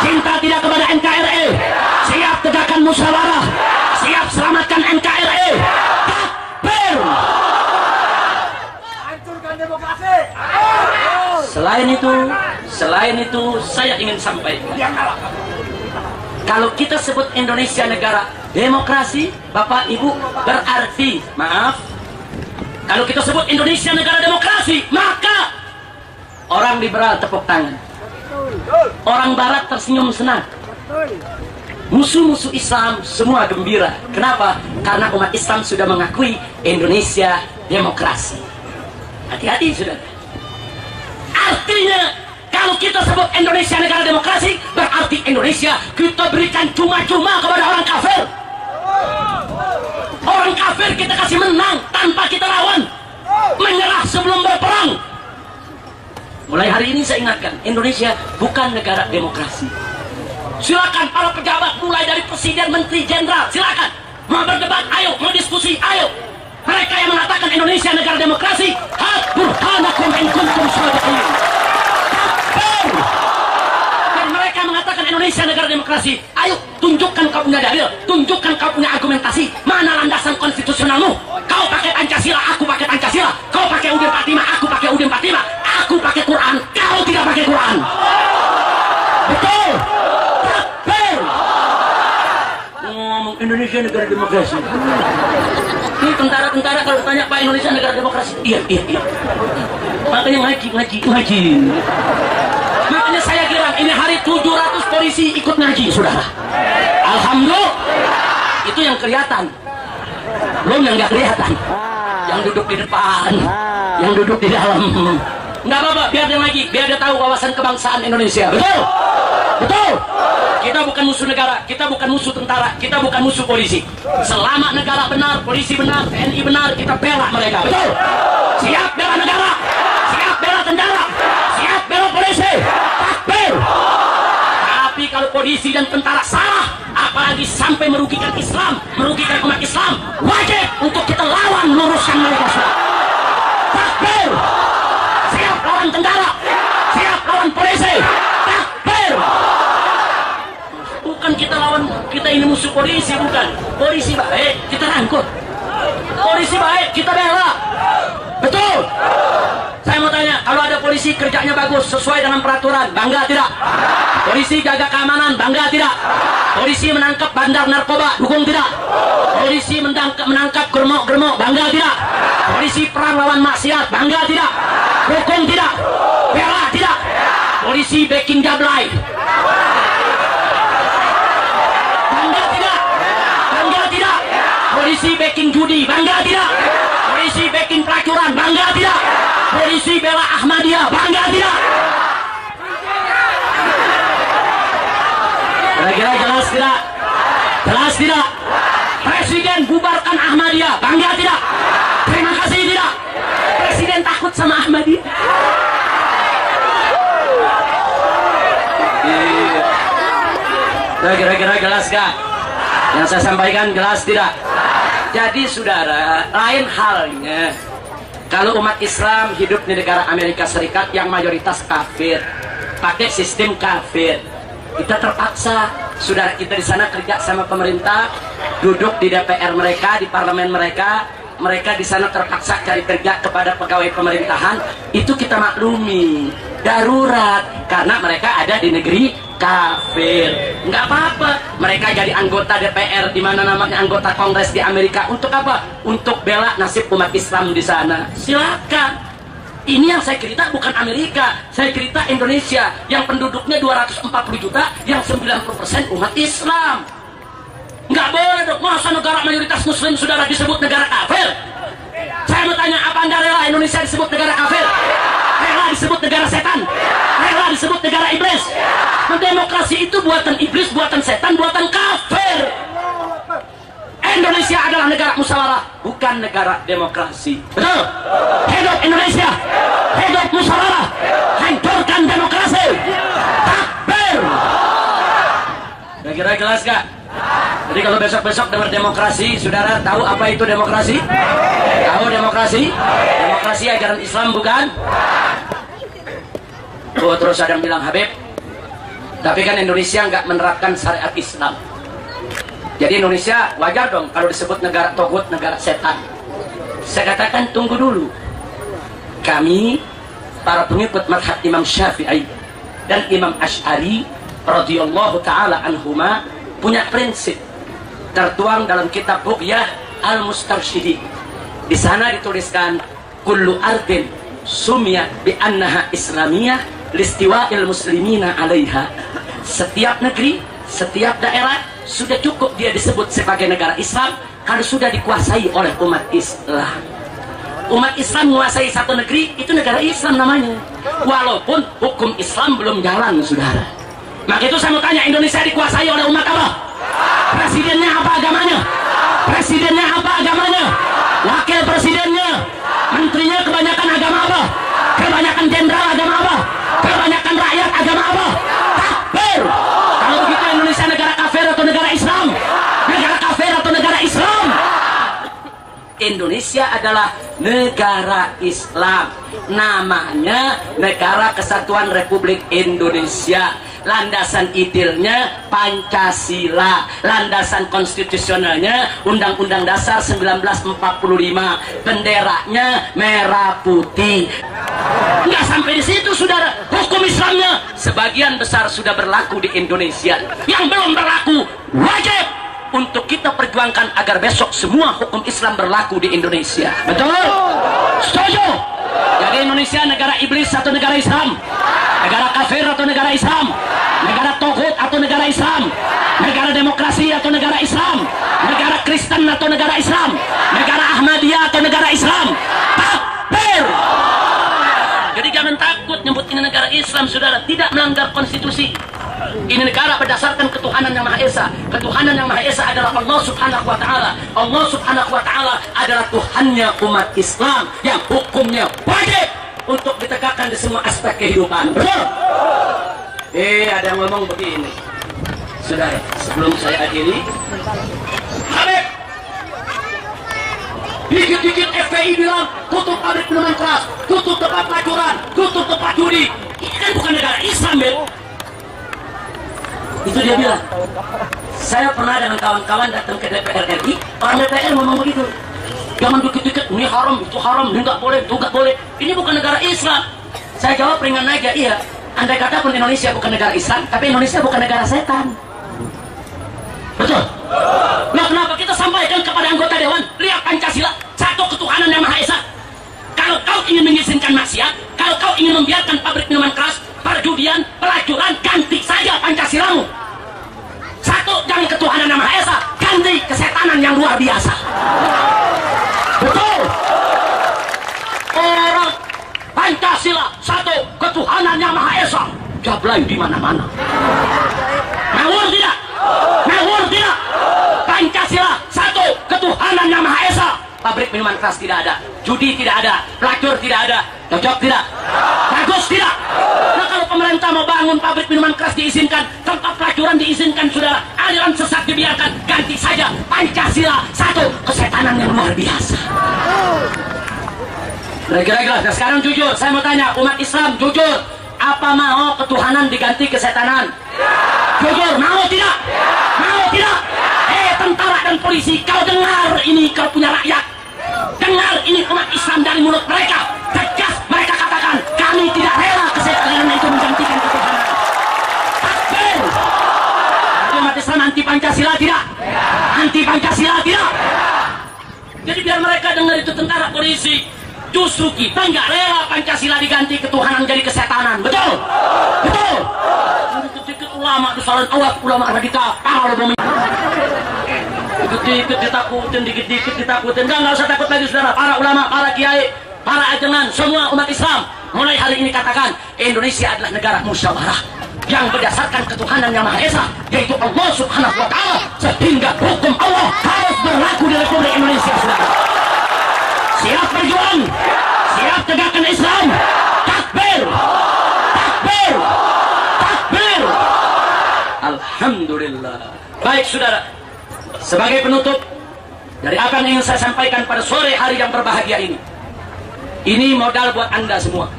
cinta tidak kepada NKRI. Siap tegakkan musyawarah, siap selamatkan NKRI. Kafir. Selain itu, saya ingin sampaikan, kalau kita sebut Indonesia negara demokrasi, Bapak Ibu, berarti, maaf, kalau kita sebut Indonesia negara demokrasi, maka orang liberal tepuk tangan, orang barat tersenyum senang, musuh-musuh Islam semua gembira. Kenapa? Karena umat Islam sudah mengakui Indonesia demokrasi. Hati-hati, saudara. Artinya, kalau kita sebut Indonesia negara demokrasi, berarti Indonesia kita berikan cuma-cuma kepada orang kafir. Orang kafir kita kasih menang tanpa kita lawan, menyerah sebelum berperang. Mulai hari ini saya ingatkan, Indonesia bukan negara demokrasi. Silakan para pejabat, mulai dari presiden, menteri, jenderal, silakan mau berdebat, ayo, mau diskusi, ayo. Mereka yang mengatakan Indonesia negara demokrasi, hat burhanakum in kuntum shadiqin. Kafir. Dan mereka mengatakan Indonesia negara demokrasi, ayo tunjukkan kau punya dalil, tunjukkan kau punya argumentasi. Mana landasan konstitusionalmu? Kau pakai Pancasila, aku pakai Pancasila. Kau pakai UUD 45, aku pakai UUD 45. Aku pakai Quran, Indonesia negara demokrasi? Iya. Makanya ngaji. Makanya saya kira ini hari 700 polisi ikut ngaji, saudara. Alhamdulillah. Itu yang kelihatan. Belum yang nggak kelihatan. Yang duduk di depan, yang duduk di dalam. Nggak apa-apa, biar dia ngaji, biar dia tahu wawasan kebangsaan Indonesia. Betul. Kita bukan musuh negara, kita bukan musuh tentara, kita bukan musuh polisi. Selama negara benar, polisi benar, TNI benar, kita bela mereka. Betul. Siap bela negara, siap bela tentara, siap bela polisi. Takbir. Tapi kalau polisi dan tentara salah, apalagi sampai merugikan Islam, merugikan umat Islam, wajib untuk kita lawan, luruskan mereka semua. Takbir. Siap lawan tentara, siap lawan polisi. Takbir. Bukan kita lawan, kita ini musuh polisi, bukan. Polisi baik, kita rangkut. Polisi baik, kita bela. Betul. Saya mau tanya, kalau ada polisi kerjanya bagus, sesuai dengan peraturan, bangga tidak? Polisi jaga keamanan, bangga tidak? Polisi menangkap bandar narkoba, dukung tidak? Polisi menangkap germok-germok, bangga tidak? Polisi perang lawan maksiat, bangga tidak? Dukung tidak? Bela tidak? Polisi backing jablay, bangga tidak? Bangga tidak? Polisi backing judi, bangga tidak? Polisi backing pelacuran, bangga tidak? Polisi bela Ahmadiyah, bangga tidak? Kira-kira jelas tidak? Jelas tidak? Presiden bubarkan Ahmadiyah, bangga tidak? Terima kasih tidak? Presiden takut sama Ahmadiyah. Kira-kira jelas gak? Yang saya sampaikan jelas tidak? Jadi saudara, lain halnya kalau umat Islam hidup di negara Amerika Serikat yang mayoritas kafir, pakai sistem kafir, kita terpaksa, saudara kita di sana kerja sama pemerintah, duduk di DPR mereka, di parlemen mereka, mereka di sana terpaksa cari kerja kepada pegawai pemerintahan, itu kita maklumi, darurat, karena mereka ada di negeri kafir. Nggak apa-apa, mereka jadi anggota DPR, di mana namanya anggota Kongres di Amerika, untuk apa? Untuk bela nasib umat Islam di sana. Silakan. Ini yang saya cerita bukan Amerika, saya cerita Indonesia yang penduduknya 240 juta, yang 90% umat Islam. Nggak boleh dong, masa negara mayoritas muslim saudara disebut negara kafir? Saya mau tanya, apa Anda rela Indonesia disebut negara kafir? Rela disebut negara setan? Rela disebut negara iblis? Demokrasi itu buatan iblis, buatan setan, buatan kafir. Indonesia adalah negara musyawarah, bukan negara demokrasi. Betul? Hidup Indonesia, hidup musyawarah, hancurkan demokrasi. Takbir. Kira-kira jelas gak? Jadi kalau besok-besok dengar demokrasi, saudara tahu apa itu demokrasi? Tahu demokrasi? Demokrasi ajaran Islam bukan? Oh, terus ada yang bilang, Habib, tapi kan Indonesia nggak menerapkan syariat Islam. Jadi Indonesia wajar dong kalau disebut negara togut, negara setan. Saya katakan tunggu dulu. Kami para pengikut mazhab Imam Syafi'i dan Imam Asy'ari radhiyallahu taala anhuma punya prinsip tertuang dalam kitab Bughyah Al-Mustarsyidin. Di sana dituliskan kullu ardin sumiyat bi annaha islamiyah listiwa'il muslimina 'alaiha. Setiap negeri, setiap daerah sudah cukup dia disebut sebagai negara Islam kalau sudah dikuasai oleh umat Islam. Umat Islam menguasai satu negeri, itu negara Islam namanya, walaupun hukum Islam belum jalan, saudara. Maka itu saya mau tanya, Indonesia dikuasai oleh umat apa? Presidennya apa agamanya? Presidennya apa agamanya? Wakil presidennya, menterinya kebanyakan agama apa? Kebanyakan jenderal agama apa? Kebanyakan rakyat agama apa? Takbir. Kalau begitu Indonesia negara kafir atau negara Islam? Negara kafir atau negara Islam? Indonesia adalah negara Islam. Namanya Negara Kesatuan Republik Indonesia. Landasan idealnya Pancasila, landasan konstitusionalnya Undang-Undang Dasar 1945, benderanya merah putih. Nggak sampai di situ, saudara. Hukum Islamnya sebagian besar sudah berlaku di Indonesia. Yang belum berlaku wajib untuk kita perjuangkan agar besok semua hukum Islam berlaku di Indonesia. Betul? Setuju? Jadi Indonesia negara iblis atau negara Islam? Negara kafir atau negara Islam? Negara toghut atau negara Islam? Negara demokrasi atau negara Islam? Negara Kristen atau negara Islam? Negara Ahmadiyah atau negara Islam? Takbir! Jadi jangan takut nyebut ini negara Islam, saudara. Tidak melanggar konstitusi. Ini negara berdasarkan ketuhanan yang Maha Esa. Ketuhanan yang Maha Esa adalah Allah Subhanahu wa Ta'ala. Allah Subhanahu wa Ta'ala adalah Tuhannya umat Islam yang hukumnya wajib untuk ditegakkan di semua aspek kehidupan. Betul? Ada yang ngomong begini, saudara. Sebelum saya akhiri, Habib, dikit-dikit FPI bilang tutup pabrik minuman keras, tutup tempat pelacuran, tutup tempat judi. Ini kan bukan negara Islam, Beb. Itu dia bilang. Saya pernah dengan kawan-kawan datang ke DPR RI, orang DPR ngomong begitu. Jangan dikit-dikit, ini haram, itu haram, ini nggak boleh, itu nggak boleh. Ini bukan negara Islam. Saya jawab ringan aja, iya. Andai kata pun Indonesia bukan negara Islam, tapi Indonesia bukan negara setan. Betul? Nah, kenapa kita sampaikan kepada anggota Dewan, lihat Pancasila, satu ketuhanan yang Maha Esa. Kalau kau ingin mengizinkan maksiat, kalau kau ingin membiarkan pabrik minuman keras, perjudian, pelacuran, ganti saja Pancasilamu. Satu, jangan ketuhanan yang Maha Esa, ganti kesetanan yang luar biasa. Betul? Orang Pancasila, satu, ketuhanan yang Maha Esa, jablay di mana-mana. Ngawur tidak? Ngawur tidak? Pancasila, satu, ketuhanan yang Maha Esa. Pabrik minuman keras tidak ada, judi tidak ada, pelacur tidak ada, cocok tidak? Bagus tidak? Nah, kalau pemerintah mau bangun pabrik minuman keras diizinkan, tempat pelacuran diizinkan, saudara, aliran sesat dibiarkan, ganti saja Pancasila, satu, kesetanan yang luar biasa. Kira-kira, nah sekarang jujur, saya mau tanya, umat Islam jujur, apa mau ketuhanan diganti kesetanan? Jujur, mau tidak? Mau tidak? Tentara dan polisi, kau dengar ini, kau punya rakyat. Dengar ini umat Islam dari mulut mereka. Tegas mereka katakan, kami tidak rela kesetanan itu menggantikan ketuhanan. Takbir! Umat Islam anti Pancasila tidak? Anti Pancasila tidak? Jadi biar mereka dengar itu tentara polisi. Justru kita nggak rela Pancasila diganti ketuhanan jadi kesetanan. Betul? Betul? Dikit-dikit ulama disalahin, awas ulama radikal. Dikit-dikit ditakutin, dikit-dikit ditakutin. Nggak usah takut lagi, saudara. Para ulama, para kiai, para ajengan, semua umat Islam mulai hari ini katakan, Indonesia adalah negara musyawarah yang berdasarkan ketuhanan yang Maha Esa, yaitu Allah Subhanahu wa Ta'ala, sehingga hukum Allah harus berlaku di Republik Indonesia, saudara. Siap berjuang, siap tegakkan Islam. Takbir, takbir, takbir. Alhamdulillah. Baik, saudara, sebagai penutup dari apa yang ingin saya sampaikan pada sore hari yang berbahagia ini modal buat Anda semua.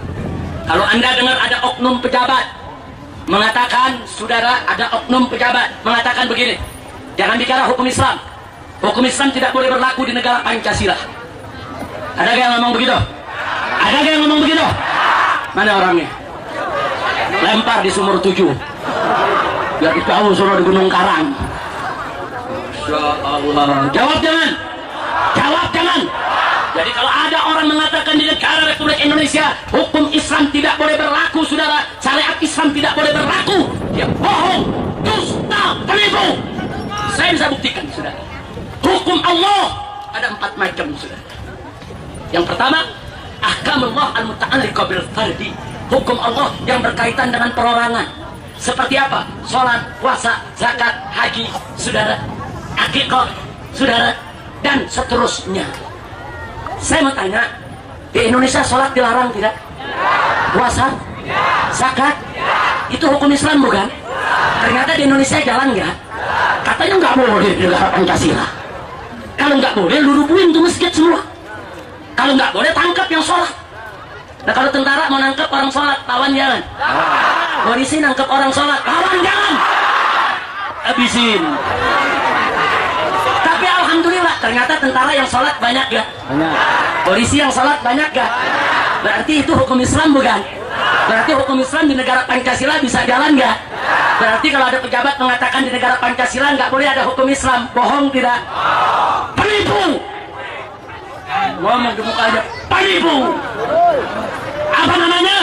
Kalau Anda dengar ada oknum pejabat mengatakan, saudara, ada oknum pejabat mengatakan begini, jangan bicara hukum Islam. Hukum Islam tidak boleh berlaku di negara Pancasila. Ada yang ngomong begitu? Ada yang ngomong begitu? Mana orangnya? Lempar di sumur 7. Biar tahu suruh di Gunung Karang. Ya Allah. Jawab jangan. Jawab jangan. Jadi kalau ada orang mengatakan di negara Republik Indonesia hukum Islam tidak boleh berlaku, saudara, syariat Islam tidak boleh berlaku, dia bohong, dusta, penipu. Saya bisa buktikan, saudara. Hukum Allah ada 4 macam, saudara. Yang pertama, ahkamullah al-muta'alliqah bil fardi. Hukum Allah yang berkaitan dengan perorangan. Seperti apa? Salat, puasa, zakat, haji, saudara, akikah, saudara, dan seterusnya. Saya mau tanya, di Indonesia salat dilarang tidak? Puasa? Zakat? Itu hukum Islam bukan? Ternyata di Indonesia jalan nggak? Katanya nggak boleh di negara Pancasila. Kalau nggak boleh, lu rubuhin tuh masjid semua. Kalau nggak boleh, tangkap yang sholat. Nah, kalau tentara mau nangkep orang sholat, lawan jangan. Polisi nangkep orang sholat, lawan jangan. Habisin. Tapi alhamdulillah, ternyata tentara yang sholat banyak gak? Banyak. Polisi yang sholat banyak gak? Berarti itu hukum Islam bukan? Berarti hukum Islam di negara Pancasila bisa jalan nggak? Berarti kalau ada pejabat mengatakan di negara Pancasila nggak boleh ada hukum Islam, bohong tidak? Penipu. Ngomong di muka aja, penipu. Apa namanya?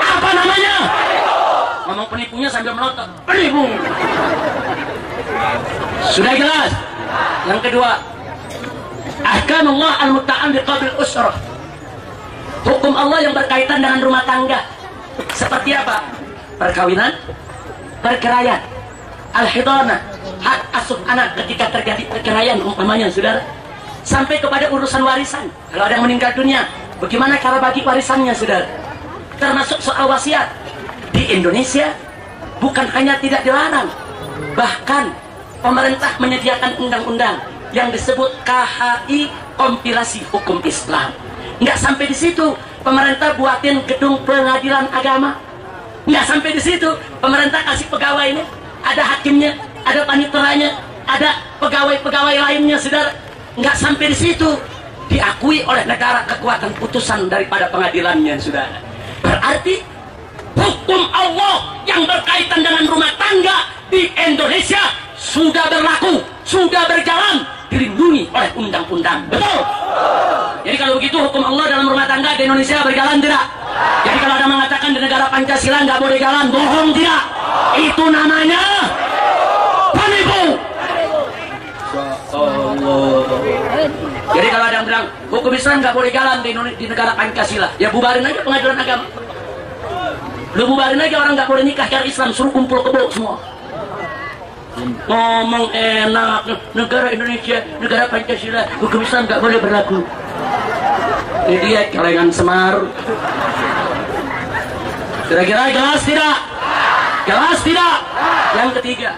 Apa namanya? Ngomong penipunya sambil melotot, penipu. Sudah jelas. Yang kedua, ahkamullah al-muta'alliqah bil usrah. Hukum Allah yang berkaitan dengan rumah tangga. Seperti apa? Perkawinan, perceraian, al-hidana, hak asuh anak ketika terjadi perceraian umpamanya, saudara. Sampai kepada urusan warisan. Kalau ada yang meninggal dunia, bagaimana cara bagi warisannya, saudara? Termasuk soal wasiat. Di Indonesia bukan hanya tidak dilarang, bahkan pemerintah menyediakan undang-undang yang disebut KHI, kompilasi hukum Islam. Nggak sampai di situ, pemerintah buatin gedung pengadilan agama. Nggak sampai di situ, pemerintah kasih pegawai ini, ada hakimnya, ada paniteranya, ada pegawai-pegawai lainnya, saudara. Nggak sampai di situ, diakui oleh negara kekuatan putusan daripada pengadilannya, saudara. Berarti hukum Allah yang berkaitan dengan rumah tangga di Indonesia sudah berlaku, sudah berjalan, dilindungi oleh undang-undang. Betul? Jadi kalau begitu hukum Allah dalam rumah tangga di Indonesia berjalan tidak? Jadi kalau ada mengatakan di negara Pancasila nggak boleh jalan, bohong tidak? Itu namanya penipu. Jadi kalau ada yang bilang hukum Islam nggak boleh jalan di negara Pancasila, ya bubarin aja pengadilan agama. Lu bubarin aja orang nggak boleh nikah cara Islam, suruh kumpul kebo semua. Ngomong enak, negara Indonesia, negara Pancasila, hukum Islam nggak boleh berlaku. Ini dia celengan Semar. Kira-kira jelas tidak? Jelas tidak? Yang ketiga,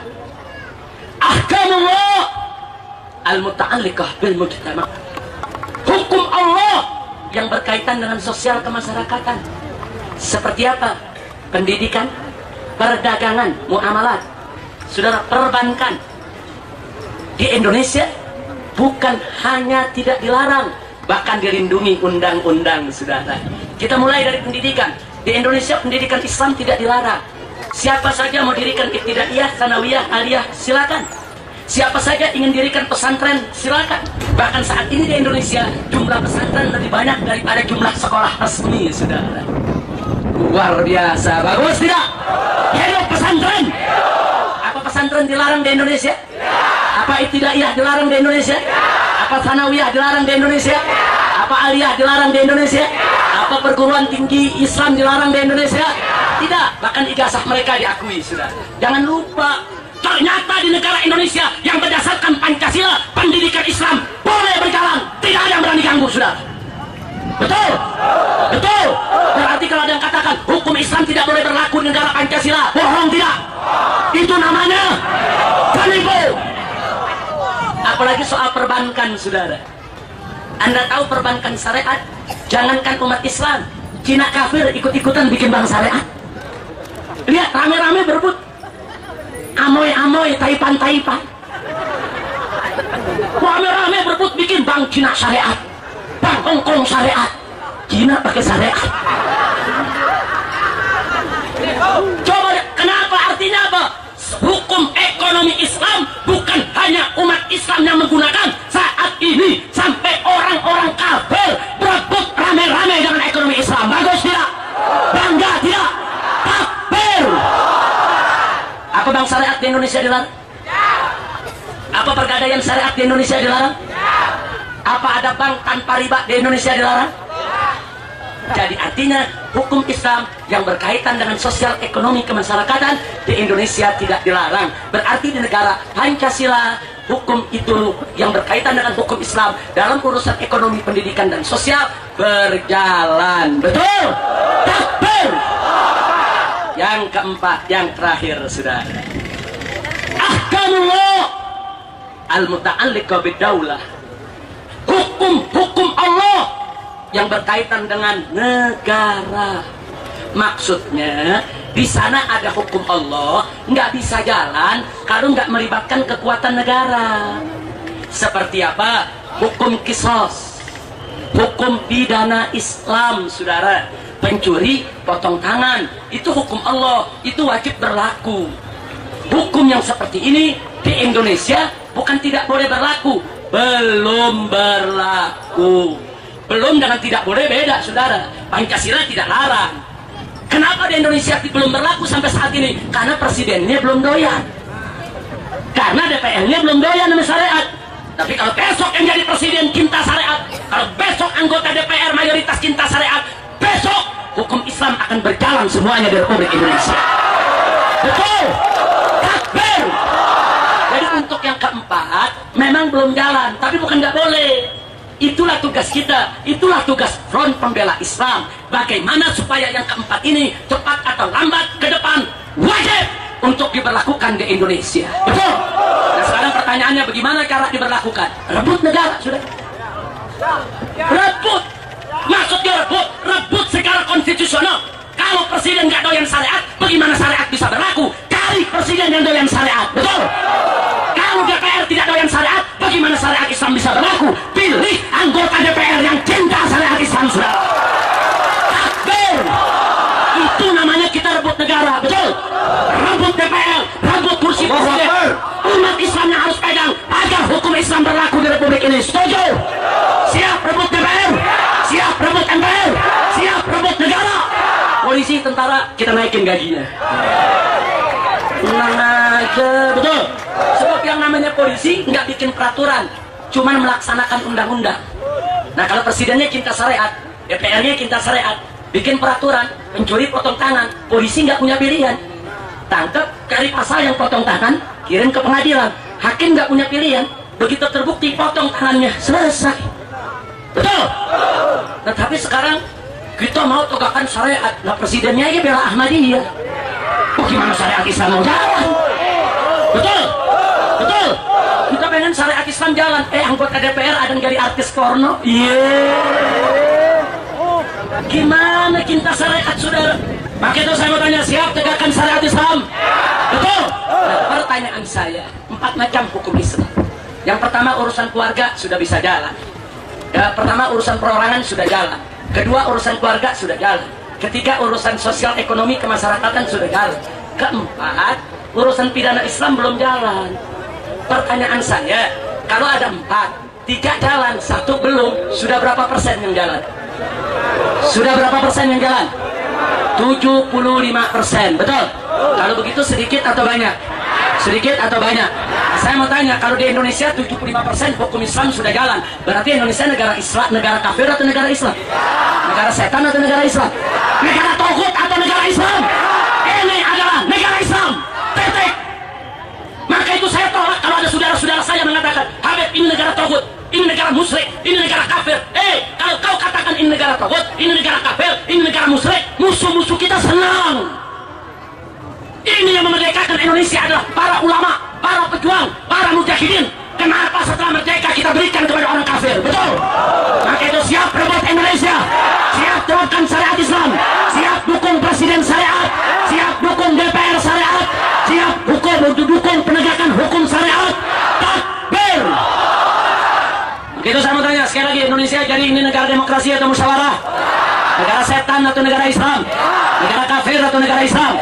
ahkamullah al-muta'alliqah bil mujtama'. Hukum Allah yang berkaitan dengan sosial kemasyarakatan. Seperti apa? Pendidikan, perdagangan, muamalat. Saudara, perbankan di Indonesia bukan hanya tidak dilarang, bahkan dilindungi undang-undang, saudara. Kita mulai dari pendidikan. Di Indonesia pendidikan Islam tidak dilarang. Siapa saja mau dirikan ibtidaiyah, tsanawiyah, aliyah, silakan. Siapa saja ingin dirikan pesantren, silakan. Bahkan saat ini di Indonesia jumlah pesantren lebih banyak daripada jumlah sekolah resmi, saudara. Luar biasa, bagus tidak? Hidup pesantren. Apa pesantren dilarang di Indonesia? Apa ibtidaiyah dilarang di Indonesia? Apa tsanawiyah dilarang di Indonesia? Apa aliyah dilarang di Indonesia? Apa perguruan tinggi Islam dilarang di Indonesia? Tidak, bahkan ijazah mereka diakui, sudah. Jangan lupa, ternyata di negara Indonesia yang berdasarkan Pancasila, pendidikan Islam boleh berjalan, tidak ada yang berani ganggu, sudah. Betul? Betul? Berarti kalau ada yang katakan hukum Islam tidak boleh berlaku di negara Pancasila, bohong tidak? Itu namanya penipu. Apalagi soal perbankan, saudara. Anda tahu perbankan syariat? Jangankan umat Islam, Cina kafir ikut-ikutan bikin bank syariat. Lihat, rame-rame berebut. Amoy-amoy, taipan-taipan. Rame-rame berebut bikin bank Cina syariat, bank Hongkong syariat. Cina pakai syariat. Coba, kenapa? Artinya apa? Hukum ekonomi Islam bukan hanya umat Islam yang menggunakan. Saat ini sampai orang-orang kafir berebut rame-rame dengan ekonomi Islam. Bagus tidak? Bangga tidak? Takbir. Apa bank syariat di Indonesia dilarang? Apa pergadaian syariat di Indonesia dilarang? Apa ada bank tanpa riba di Indonesia dilarang? Jadi artinya hukum Islam yang berkaitan dengan sosial ekonomi kemasyarakatan di Indonesia tidak dilarang. Berarti di negara Pancasila hukum itu yang berkaitan dengan hukum Islam dalam urusan ekonomi, pendidikan, dan sosial berjalan. Betul? Takbir. Yang keempat, yang terakhir, saudara. Ahkamullah al-muta'alliqah bid-daulah. Hukum-hukum Allah yang berkaitan dengan negara. Maksudnya di sana ada hukum Allah, nggak bisa jalan kalau nggak melibatkan kekuatan negara. Seperti apa? Hukum kisos, hukum pidana Islam, saudara. pencuri potong tangan. Itu hukum Allah, itu wajib berlaku. Hukum yang seperti ini di Indonesia bukan tidak boleh berlaku, belum berlaku. Belum dengan tidak boleh beda, saudara. Pancasila tidak larang. Kenapa di Indonesia belum berlaku sampai saat ini? Karena presidennya belum doyan, karena DPR-nya belum doyan sama syariat. Tapi kalau besok yang jadi presiden cinta syariat, kalau besok anggota DPR mayoritas cinta syariat, besok hukum Islam akan berjalan semuanya di Republik Indonesia. Betul. Takbir. Jadi untuk yang keempat memang belum jalan, tapi bukan nggak boleh. Itulah tugas kita, itulah tugas Front Pembela Islam. Bagaimana supaya yang keempat ini cepat atau lambat ke depan wajib untuk diberlakukan di Indonesia. Betul. Nah sekarang pertanyaannya, bagaimana cara diberlakukan? Rebut negara, sudah. Rebut. Maksudnya rebut secara konstitusional. Kalau presiden nggak doyan syariat, bagaimana syariat bisa berlaku? Cari presiden yang doyan syariat. Betul. Kalau DPR tidak doyan syariat, bagaimana syariat Islam bisa berlaku? Pilih anggota DPR yang cinta syariat Islam, saudara. Takbir. Itu namanya kita rebut negara. Betul. Rebut DPR, rebut kursi presiden. Umat Islam yang harus pegang agar hukum Islam berlaku di Republik ini. Setuju? Siap rebut DPR, siap rebut MPR, siap rebut negara. Polisi, tentara, kita naikin gajinya. Tenang aja. Betul. Sebab yang namanya polisi nggak bikin peraturan, cuman melaksanakan undang-undang. Nah kalau presidennya cinta syariat, DPR-nya cinta syariat, bikin peraturan, pencuri potong tangan, polisi nggak punya pilihan. Tangkap, cari pasal yang potong tangan, kirim ke pengadilan. Hakim nggak punya pilihan, begitu terbukti potong tangannya, selesai. Betul. Nah tapi sekarang kita mau tegakkan syariat, nah presidennya aja bela Ahmadiyah. Bagaimana syariat Islam mau jalan? Betul. Betul. Kita pengen syariat Islam jalan. Anggota DPR ada yang jadi artis porno. Gimana cinta syariat, saudara? Maka itu saya mau tanya, siap tegakkan syariat Islam? Betul. Nah, pertanyaan saya, 4 macam hukum Islam. Yang pertama urusan keluarga sudah bisa jalan. Ya, pertama urusan perorangan sudah jalan. Kedua urusan keluarga sudah jalan. Ketiga urusan sosial ekonomi kemasyarakatan sudah jalan. Keempat urusan pidana Islam belum jalan. Pertanyaan saya, kalau ada 4, 3 jalan, 1 belum, sudah berapa persen yang jalan? Sudah berapa persen yang jalan? 75%. Betul. Kalau begitu sedikit atau banyak? Sedikit atau banyak? Saya mau tanya, kalau di Indonesia 75% hukum Islam sudah jalan, berarti Indonesia negara Islam, negara kafir atau negara Islam? Negara setan atau negara Islam? Negara tauhid atau negara Islam? Ini adalah negara Islam. Titik. Maka itu saya tolak kalau ada saudara-saudara saya mengatakan, Habib ini negara tauhid, ini negara musyrik, ini negara kafir. Kalau kau katakan ini negara tauhid, ini negara kafir, ini negara musyrik, musuh-musuh kita senang. Ini yang memerdekakan Indonesia adalah para ulama, para pejuang, para mujahidin. Kenapa setelah merdeka kita berikan kepada orang kafir? Betul. Maka itu siap rebut Indonesia, siap terapkan syariat Islam, siap dukung presiden syariat, siap dukung DPR syariat, siap dukung penegakan hukum syariat. Takbir. Begitu saya mau tanya sekali lagi, Indonesia jadi ini negara demokrasi atau musyawarah? Negara setan atau negara Islam? Negara kafir atau negara Islam?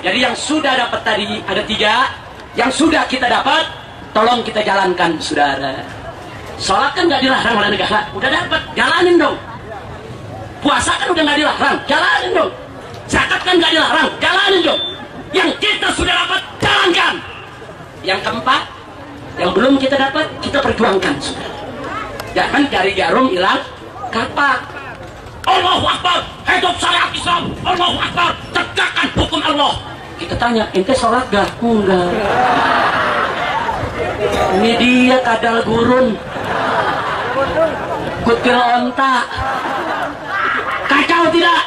Jadi yang sudah dapat tadi ada 3, yang sudah kita dapat, tolong kita jalankan, saudara. Sholat kan nggak dilarang oleh negara, udah dapat, jalanin dong. Puasa kan udah nggak dilarang, jalanin dong. Zakat kan nggak dilarang, jalanin dong. Yang kita sudah dapat, jalankan. Yang keempat, yang belum kita dapat, kita perjuangkan, saudara. Jangan cari jarum hilang kapak. Allahu Akbar, hidup syariat Islam. Allahu Akbar, tegakkan hukum Allah. Kita tanya, ente sholat gak? Enggak. Ini dia kadal gurun, kutil onta. Kacau tidak?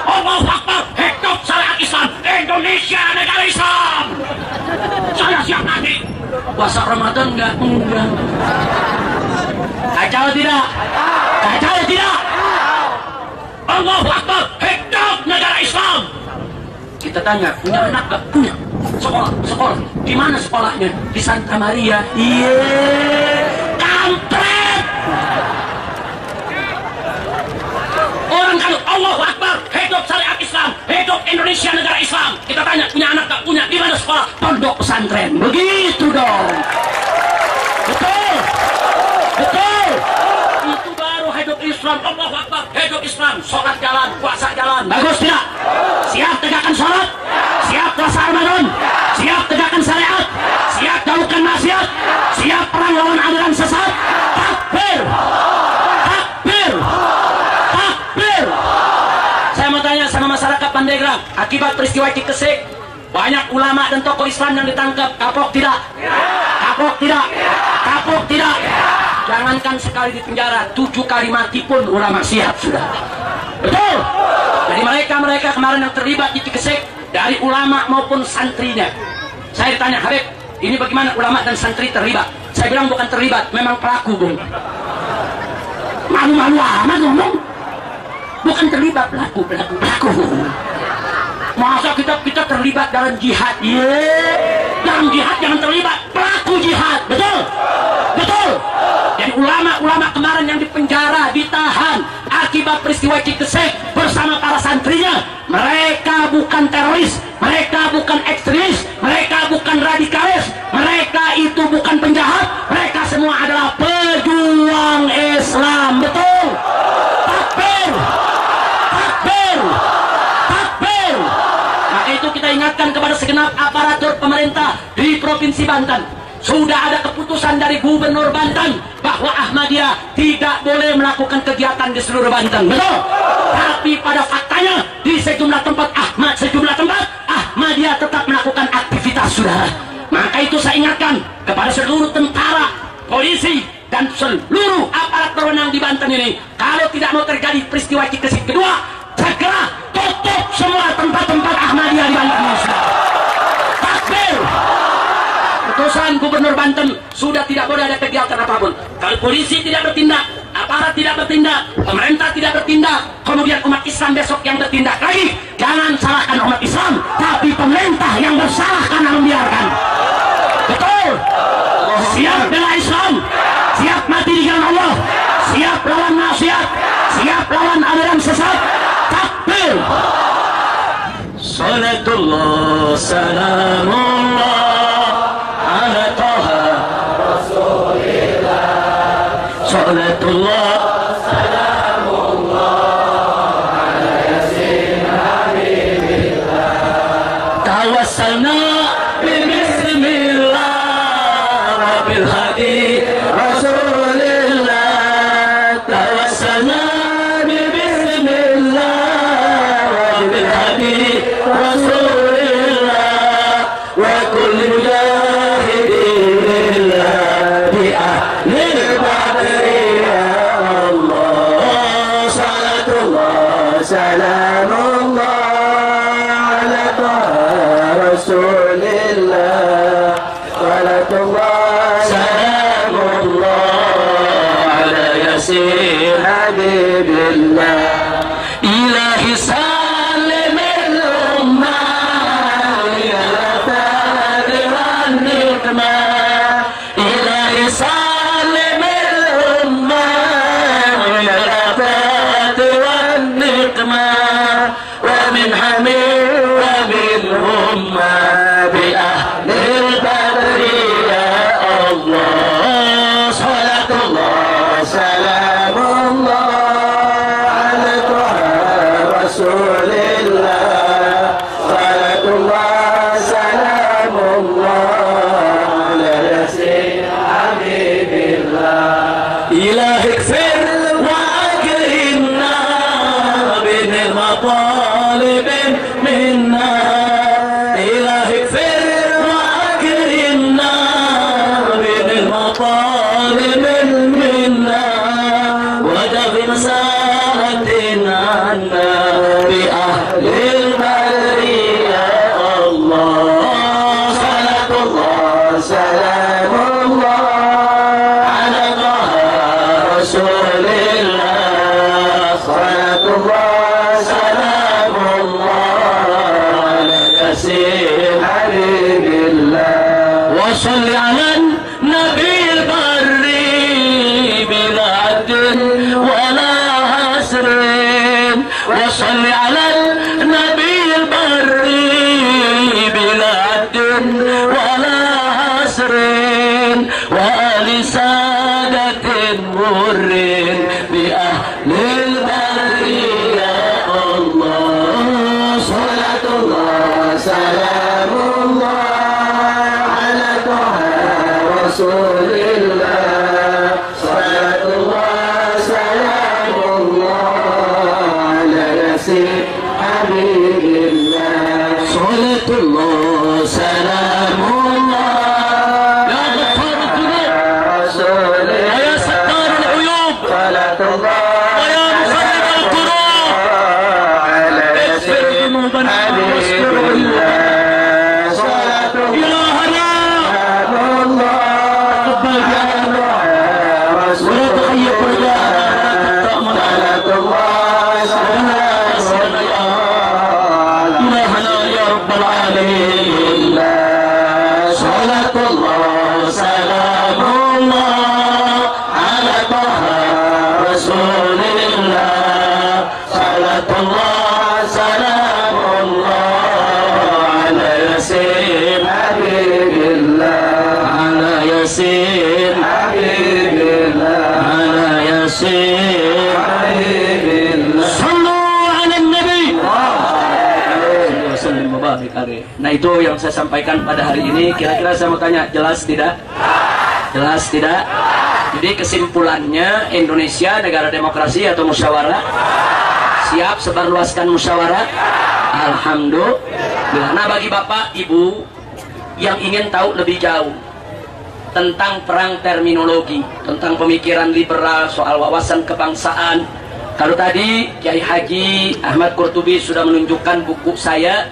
Allahu Akbar, hidup syariat Islam. Indonesia negara Islam. Saya siap nanti. Puasa Ramadan enggak? Enggak. Kacau tidak? Kacau tidak? Allahu Akbar, hidup negara Islam. Kita tanya, punya anak gak? Punya. Sekolah. Di mana sekolahnya? Di Santa Maria. Iya. Kampret. Orang kalau Allahu Indonesia negara Islam. Kita tanya, punya anak gak? Punya. Di mana sekolah? Pondok pesantren. Begitu dong. Betul. Betul. Itu baru hidup Islam. Allahu Akbar. Hidup Islam. Sholat jalan, puasa jalan. Bagus tidak? Siap tegakkan sholat? Siap puasa Ramadan? Siap tegakkan syariat? Siap jauhkan maksiat? Siap perang lawan aliran sesat? Takbir! Takbir! Takbir! Saya mau tanya sama masyarakat Pandeglang, akibat peristiwa Cikesik, banyak ulama dan tokoh Islam yang ditangkap. Kapok tidak? Kapok tidak? Kapok tidak? Jangankan sekali di penjara, 7 kali mati pun ulama siap sudah. Betul? Jadi mereka kemarin yang terlibat di Cikesik, dari ulama maupun santrinya. Saya ditanya, Habib, ini bagaimana ulama dan santri terlibat? Saya bilang bukan terlibat, memang pelaku, Bung. Malu-malu amat ngomong. Bukan terlibat, pelaku. Masa kita terlibat dalam jihad? Dalam jihad jangan terlibat, pelaku jihad. Betul? Betul? Jadi ulama-ulama kemarin yang dipenjara, ditahan akibat peristiwa Cikesik bersama para santrinya, mereka bukan teroris, mereka bukan ekstremis, mereka bukan radikalis, mereka itu bukan penjahat, mereka semua adalah pejuang Islam. Betul? Takbir! Takbir! Takbir! Maka itu kita ingatkan kepada segenap aparatur pemerintah di Provinsi Banten. Sudah ada keputusan dari Gubernur Banten bahwa Ahmadiyah tidak boleh melakukan kegiatan di seluruh Banten. Betul? Tapi pada faktanya di sejumlah tempat Ahmadiyah tetap melakukan aktivitas, saudara. Maka itu saya ingatkan kepada seluruh tentara, polisi, dan seluruh aparat berwenang di Banten ini, kalau tidak mau terjadi peristiwa Cikesik kedua, segera tutup semua tempat-tempat Ahmadiyah di Banten. Takbir! Keputusan Gubernur Banten sudah tidak boleh ada kegiatan apapun. Kalau polisi tidak bertindak, aparat tidak bertindak, pemerintah tidak bertindak, kemudian umat Islam besok yang bertindak lagi, jangan salahkan umat Islam, tapi pemerintah yang bersalah karena membiarkan. Betul? Siap bela Islam, siap mati di jalan Allah, siap lawan maksiat, siap lawan aliran sesat. Takbir! Salatullah, salamullah ala Taha Rasulillah. Salatullah, salamullah ala Yasin Habibillah. Tawassalna bismillah wa bil hadi Rasulillah. Tawassalna bismillah wa bil hadi Rasulillah wa kulli mujahidin lillah bi ahlil badri ya Allah. Salatullah, salamullah ala Taha Rasulillah. Salatullah, salamullah ala Yasin Habibillah. Ilahi salimil ummah min al-afat wan nikmah. Ilahi salimil ummah min al-afat wan nikmah. Wa min hamil wa min ummah bi ahlil badri ya Allah. Salatullah, salamullah ala Taha Rasulillah. Salatullah, salamullah ala Yasin Habibillah. Ilahi kfir wa akrimna bin al-matalib minna. Ilahi kfir wa akrimna bin al-matalib minna. وجب مساحة عنا بأهل البر يا الله. صلاة الله, سلام الله على طه رسول الله. صلاة الله, سلام الله على ياسين حبيب الله. وصل على النبي البر بلا عد ولا حسر. وصل على النبي البر Allah salamullah ala yasin habibillah ala yasin habibillah ala yasin habibillah sallu ala nabi wasallam mubarak alaih. Nah, itu yang saya sampaikan pada hari ini. Kira-kira saya mau tanya, jelas tidak? Jelas tidak? Jadi kesimpulannya, Indonesia negara demokrasi atau musyawarah? Siap sebarluaskan musyawarah? Alhamdulillah. Nah, bagi Bapak Ibu yang ingin tahu lebih jauh tentang perang terminologi, tentang pemikiran liberal, soal wawasan kebangsaan, kalau tadi Kiai Haji Ahmad Qurtubi sudah menunjukkan buku saya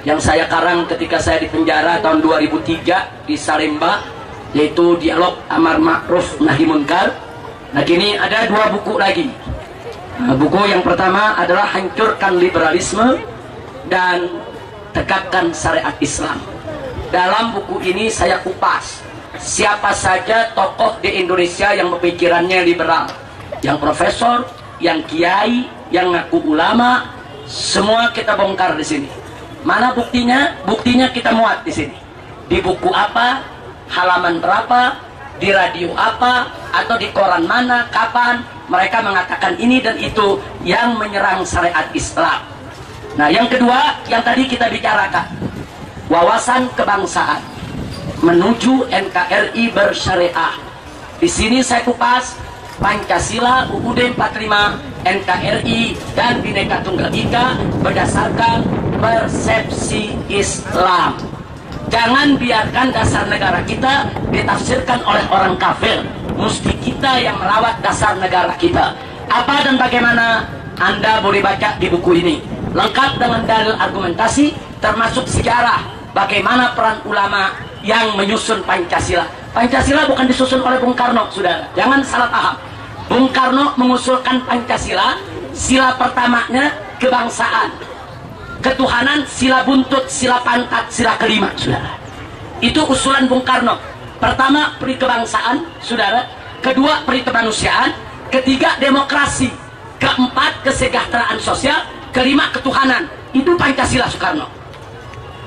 yang saya karang ketika saya di penjara tahun 2003 di Salemba, yaitu Dialog Amar Ma'ruf Nahi Munkar. Nah, kini ada 2 buku lagi. Nah, buku yang pertama adalah Hancurkan Liberalisme dan Tegakkan Syariat Islam. Dalam buku ini saya kupas siapa saja tokoh di Indonesia yang pemikirannya liberal, yang profesor, yang kiai, yang ngaku ulama, semua kita bongkar di sini. Mana buktinya? Buktinya kita muat di sini. Di buku apa, halaman berapa, di radio apa, atau di koran mana, kapan mereka mengatakan ini dan itu yang menyerang syariat Islam. Nah, yang kedua yang tadi kita bicarakan, wawasan kebangsaan menuju NKRI bersyariah. Di sini saya kupas Pancasila, UUD 45, NKRI, dan Bhinneka Tunggal Ika berdasarkan persepsi Islam. Jangan biarkan dasar negara kita ditafsirkan oleh orang kafir. Mesti kita yang merawat dasar negara kita. Apa dan bagaimana? Anda boleh baca di buku ini. Lengkap dengan dalil argumentasi, termasuk sejarah bagaimana peran ulama yang menyusun Pancasila. Pancasila bukan disusun oleh Bung Karno, saudara. Jangan salah paham. Bung Karno mengusulkan Pancasila, sila pertamanya kebangsaan, ketuhanan, sila buntut, sila pantat, sila kelima, saudara. Itu usulan Bung Karno. Pertama, peri kebangsaan, saudara. Kedua, peri kemanusiaan. Ketiga, demokrasi. Keempat, kesejahteraan sosial. Kelima, ketuhanan. Itu Pancasila Soekarno.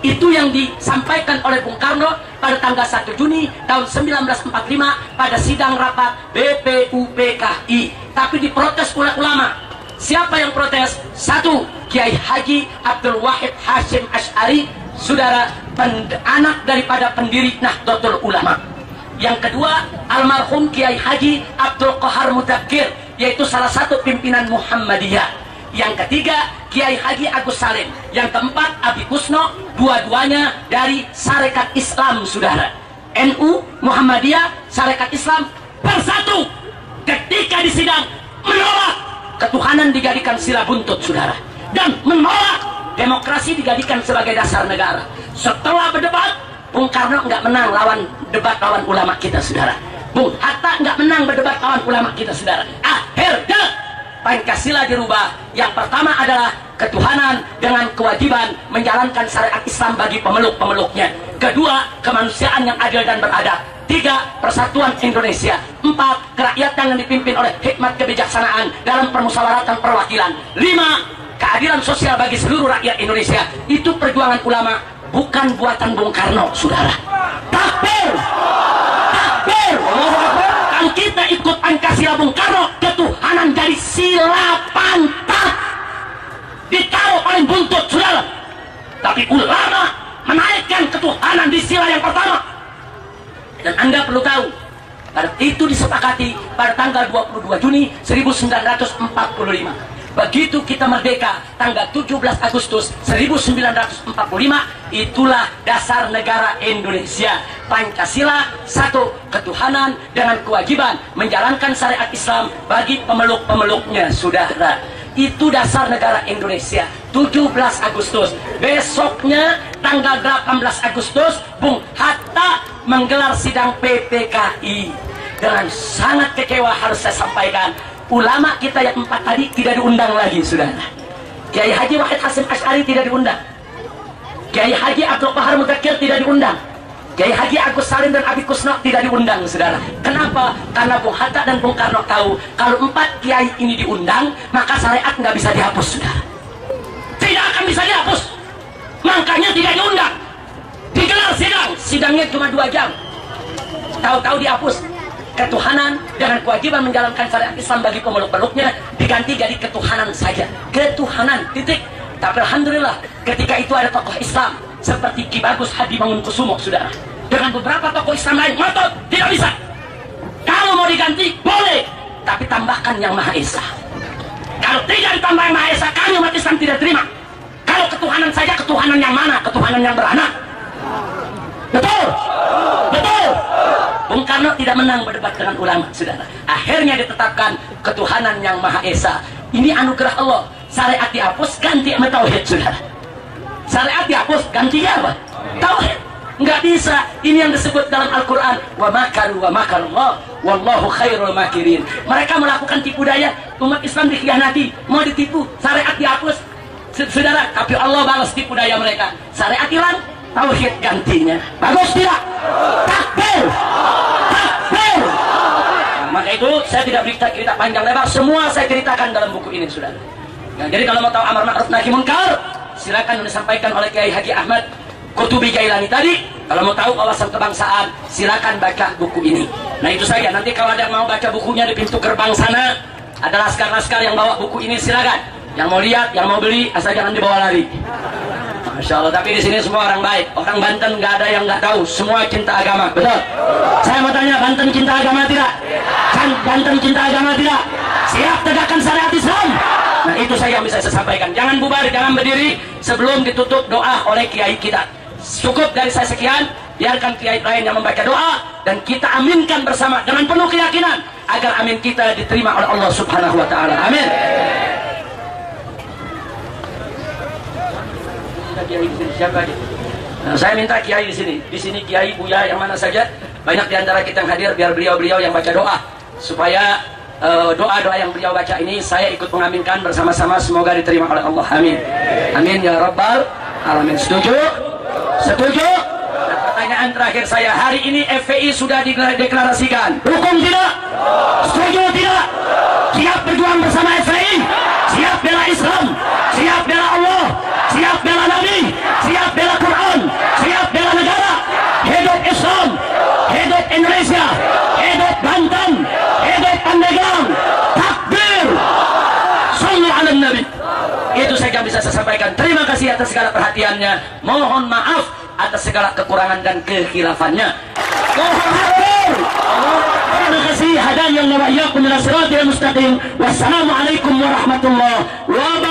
Itu yang disampaikan oleh Bung Karno pada tanggal 1 Juni tahun 1945 pada sidang rapat BPUPKI. Tapi diprotes oleh ulama. Siapa yang protes? 1. Kiai Haji Abdul Wahid Hashim Asy'ari, saudara, anak daripada pendiri Nahdlatul Ulama. Yang kedua, almarhum Kiai Haji Abdul Qahar Mudzakkir, yaitu salah satu pimpinan Muhammadiyah. Yang ketiga, Kiai Haji Agus Salim. Yang keempat, Abi Kusno, dua-duanya dari Sarekat Islam, saudara. NU, Muhammadiyah, Sarekat Islam bersatu ketika di sidang menolak ketuhanan dijadikan sila buntut, saudara, dan menolak demokrasi dijadikan sebagai dasar negara. Setelah berdebat, Bung Karno nggak menang lawan debat lawan ulama kita, saudara. Bung Hatta nggak menang berdebat lawan ulama kita, saudara. Akhirnya Pancasila dirubah. Yang pertama adalah ketuhanan dengan kewajiban menjalankan syariat Islam bagi pemeluk-pemeluknya. Kedua, kemanusiaan yang adil dan beradab. 3, persatuan Indonesia. 4, kerakyatan yang dipimpin oleh hikmat kebijaksanaan dalam permusyawaratan perwakilan. 5, keadilan sosial bagi seluruh rakyat Indonesia. Itu perjuangan ulama, bukan buatan Bung Karno, saudara. Takbir! Takbir! Kalau kita ikut Pancasila Bung Karno, ketuhanan dari sila pantat ditaruh paling buntut, saudara. Tapi ulama menaikkan ketuhanan di sila yang pertama. Dan Anda perlu tahu, pada itu disepakati pada tanggal 22 Juni 1945. Begitu kita merdeka tanggal 17 Agustus 1945, itulah dasar negara Indonesia. Pancasila, 1, ketuhanan dengan kewajiban menjalankan syariat Islam bagi pemeluk-pemeluknya, saudara. Itu dasar negara Indonesia. 17 Agustus. Besoknya tanggal 18 Agustus Bung Hatta menggelar sidang PPKI. Dengan sangat kecewa harus saya sampaikan, ulama kita yang 4 tadi tidak diundang lagi, saudara. Kiai Haji Wahid Hashim Asy'ari tidak diundang. Kiai Haji Abdul Qahar Mudzakkir tidak diundang. Kiai Haji Agus Salim dan Abi Kusno tidak diundang, saudara. Kenapa? Karena Bung Hatta dan Bung Karno tahu kalau 4 kiai ini diundang, maka syariat nggak bisa dihapus, saudara. sidangnya cuma 2 jam. Tahu-tahu dihapus. Ketuhanan dengan kewajiban menjalankan syariat Islam bagi pemeluk-peluknya diganti jadi ketuhanan saja. Ketuhanan, titik. Tapi alhamdulillah ketika itu ada tokoh Islam seperti Ki Bagus Hadi Mangunkusumo, saudara. Dengan beberapa tokoh Islam lain, ngotot, tidak bisa. Kalau mau diganti, boleh. Tapi tambahkan yang Maha Esa. Kalau tidak ditambah yang Maha Esa, kami umat Islam tidak terima. Kalau ketuhanan saja, ketuhanan yang mana? Ketuhanan yang beranak. Betul? Betul? Bung Karno tidak menang berdebat dengan ulama, saudara. Akhirnya ditetapkan ketuhanan yang Maha Esa. Ini anugerah Allah. Syariat dihapus, ganti sama tauhid, saudara. Syariat dihapus, gantinya apa? Tauhid. Nggak bisa. Ini yang disebut dalam Al-Quran. Wa makaru wa makarullah wallahu khairul makirin. Mereka melakukan tipu daya. Umat Islam dikhianati. Mau ditipu, syariat dihapus, saudara. Tapi Allah balas tipu daya mereka. Syariat hilang, tauhid gantinya. Bagus tidak? Takbir! Takbir! Nah, maka itu saya tidak cerita panjang lebar. Semua saya ceritakan dalam buku ini, saudara. Nah, jadi kalau mau tahu amar ma'ruf nahi munkar, silakan disampaikan oleh Kiai Haji Ahmad Qutubi Jailani tadi. Kalau mau tahu wawasan kebangsaan, silakan baca buku ini. Nah itu saja. Nanti kalau ada yang mau baca bukunya di pintu gerbang sana, ada laskar-laskar yang bawa buku ini, silakan. Yang mau lihat, yang mau beli, asal jangan dibawa lari. Masya Allah. Tapi di sini semua orang baik. Orang Banten nggak ada yang nggak tahu. Semua cinta agama, betul? Saya mau tanya, Banten cinta agama tidak? Banten cinta agama tidak? Siap tegakkan syariat Islam? Nah itu saya yang bisa saya sampaikan. Jangan bubar, jangan berdiri sebelum ditutup doa oleh kiai kita. Cukup dari saya sekian. Biarkan kiai lain yang membaca doa dan kita aminkan bersama dengan penuh keyakinan agar amin kita diterima oleh Allah Subhanahu wa taala. Amin. Siapa dia? Nah, saya minta kiai di sini. Di sini kiai Buya yang mana saja. Banyak di antara kita yang hadir, biar beliau-beliau yang baca doa supaya doa-doa yang beliau baca ini saya ikut mengaminkan bersama-sama, semoga diterima oleh Allah. Amin. Amin ya rabbal alamin. Setuju? Setuju? Dan pertanyaan terakhir saya, hari ini FPI sudah dideklarasikan. Dukung tidak? Setuju tidak? Siap berjuang bersama FPI? Siap bela Islam? Siap bela Allah? Siap bela Nabi? Siap bela Quran? Siap bela negara? Hidup Islam! Hidup Indonesia! Hidup Banten! Hidup Pandeglang! Takbir! Sallu ala Nabi. Itu saja bisa saya sampaikan. Terima kasih atas segala perhatiannya. Mohon maaf atas segala kekurangan dan kekhilaafannya. Mohon takbir! Terima kasih. Hadani Allah wa iyyakum ila siratal mustaqim. Wassalamualaikum warahmatullahi wabarakatuh.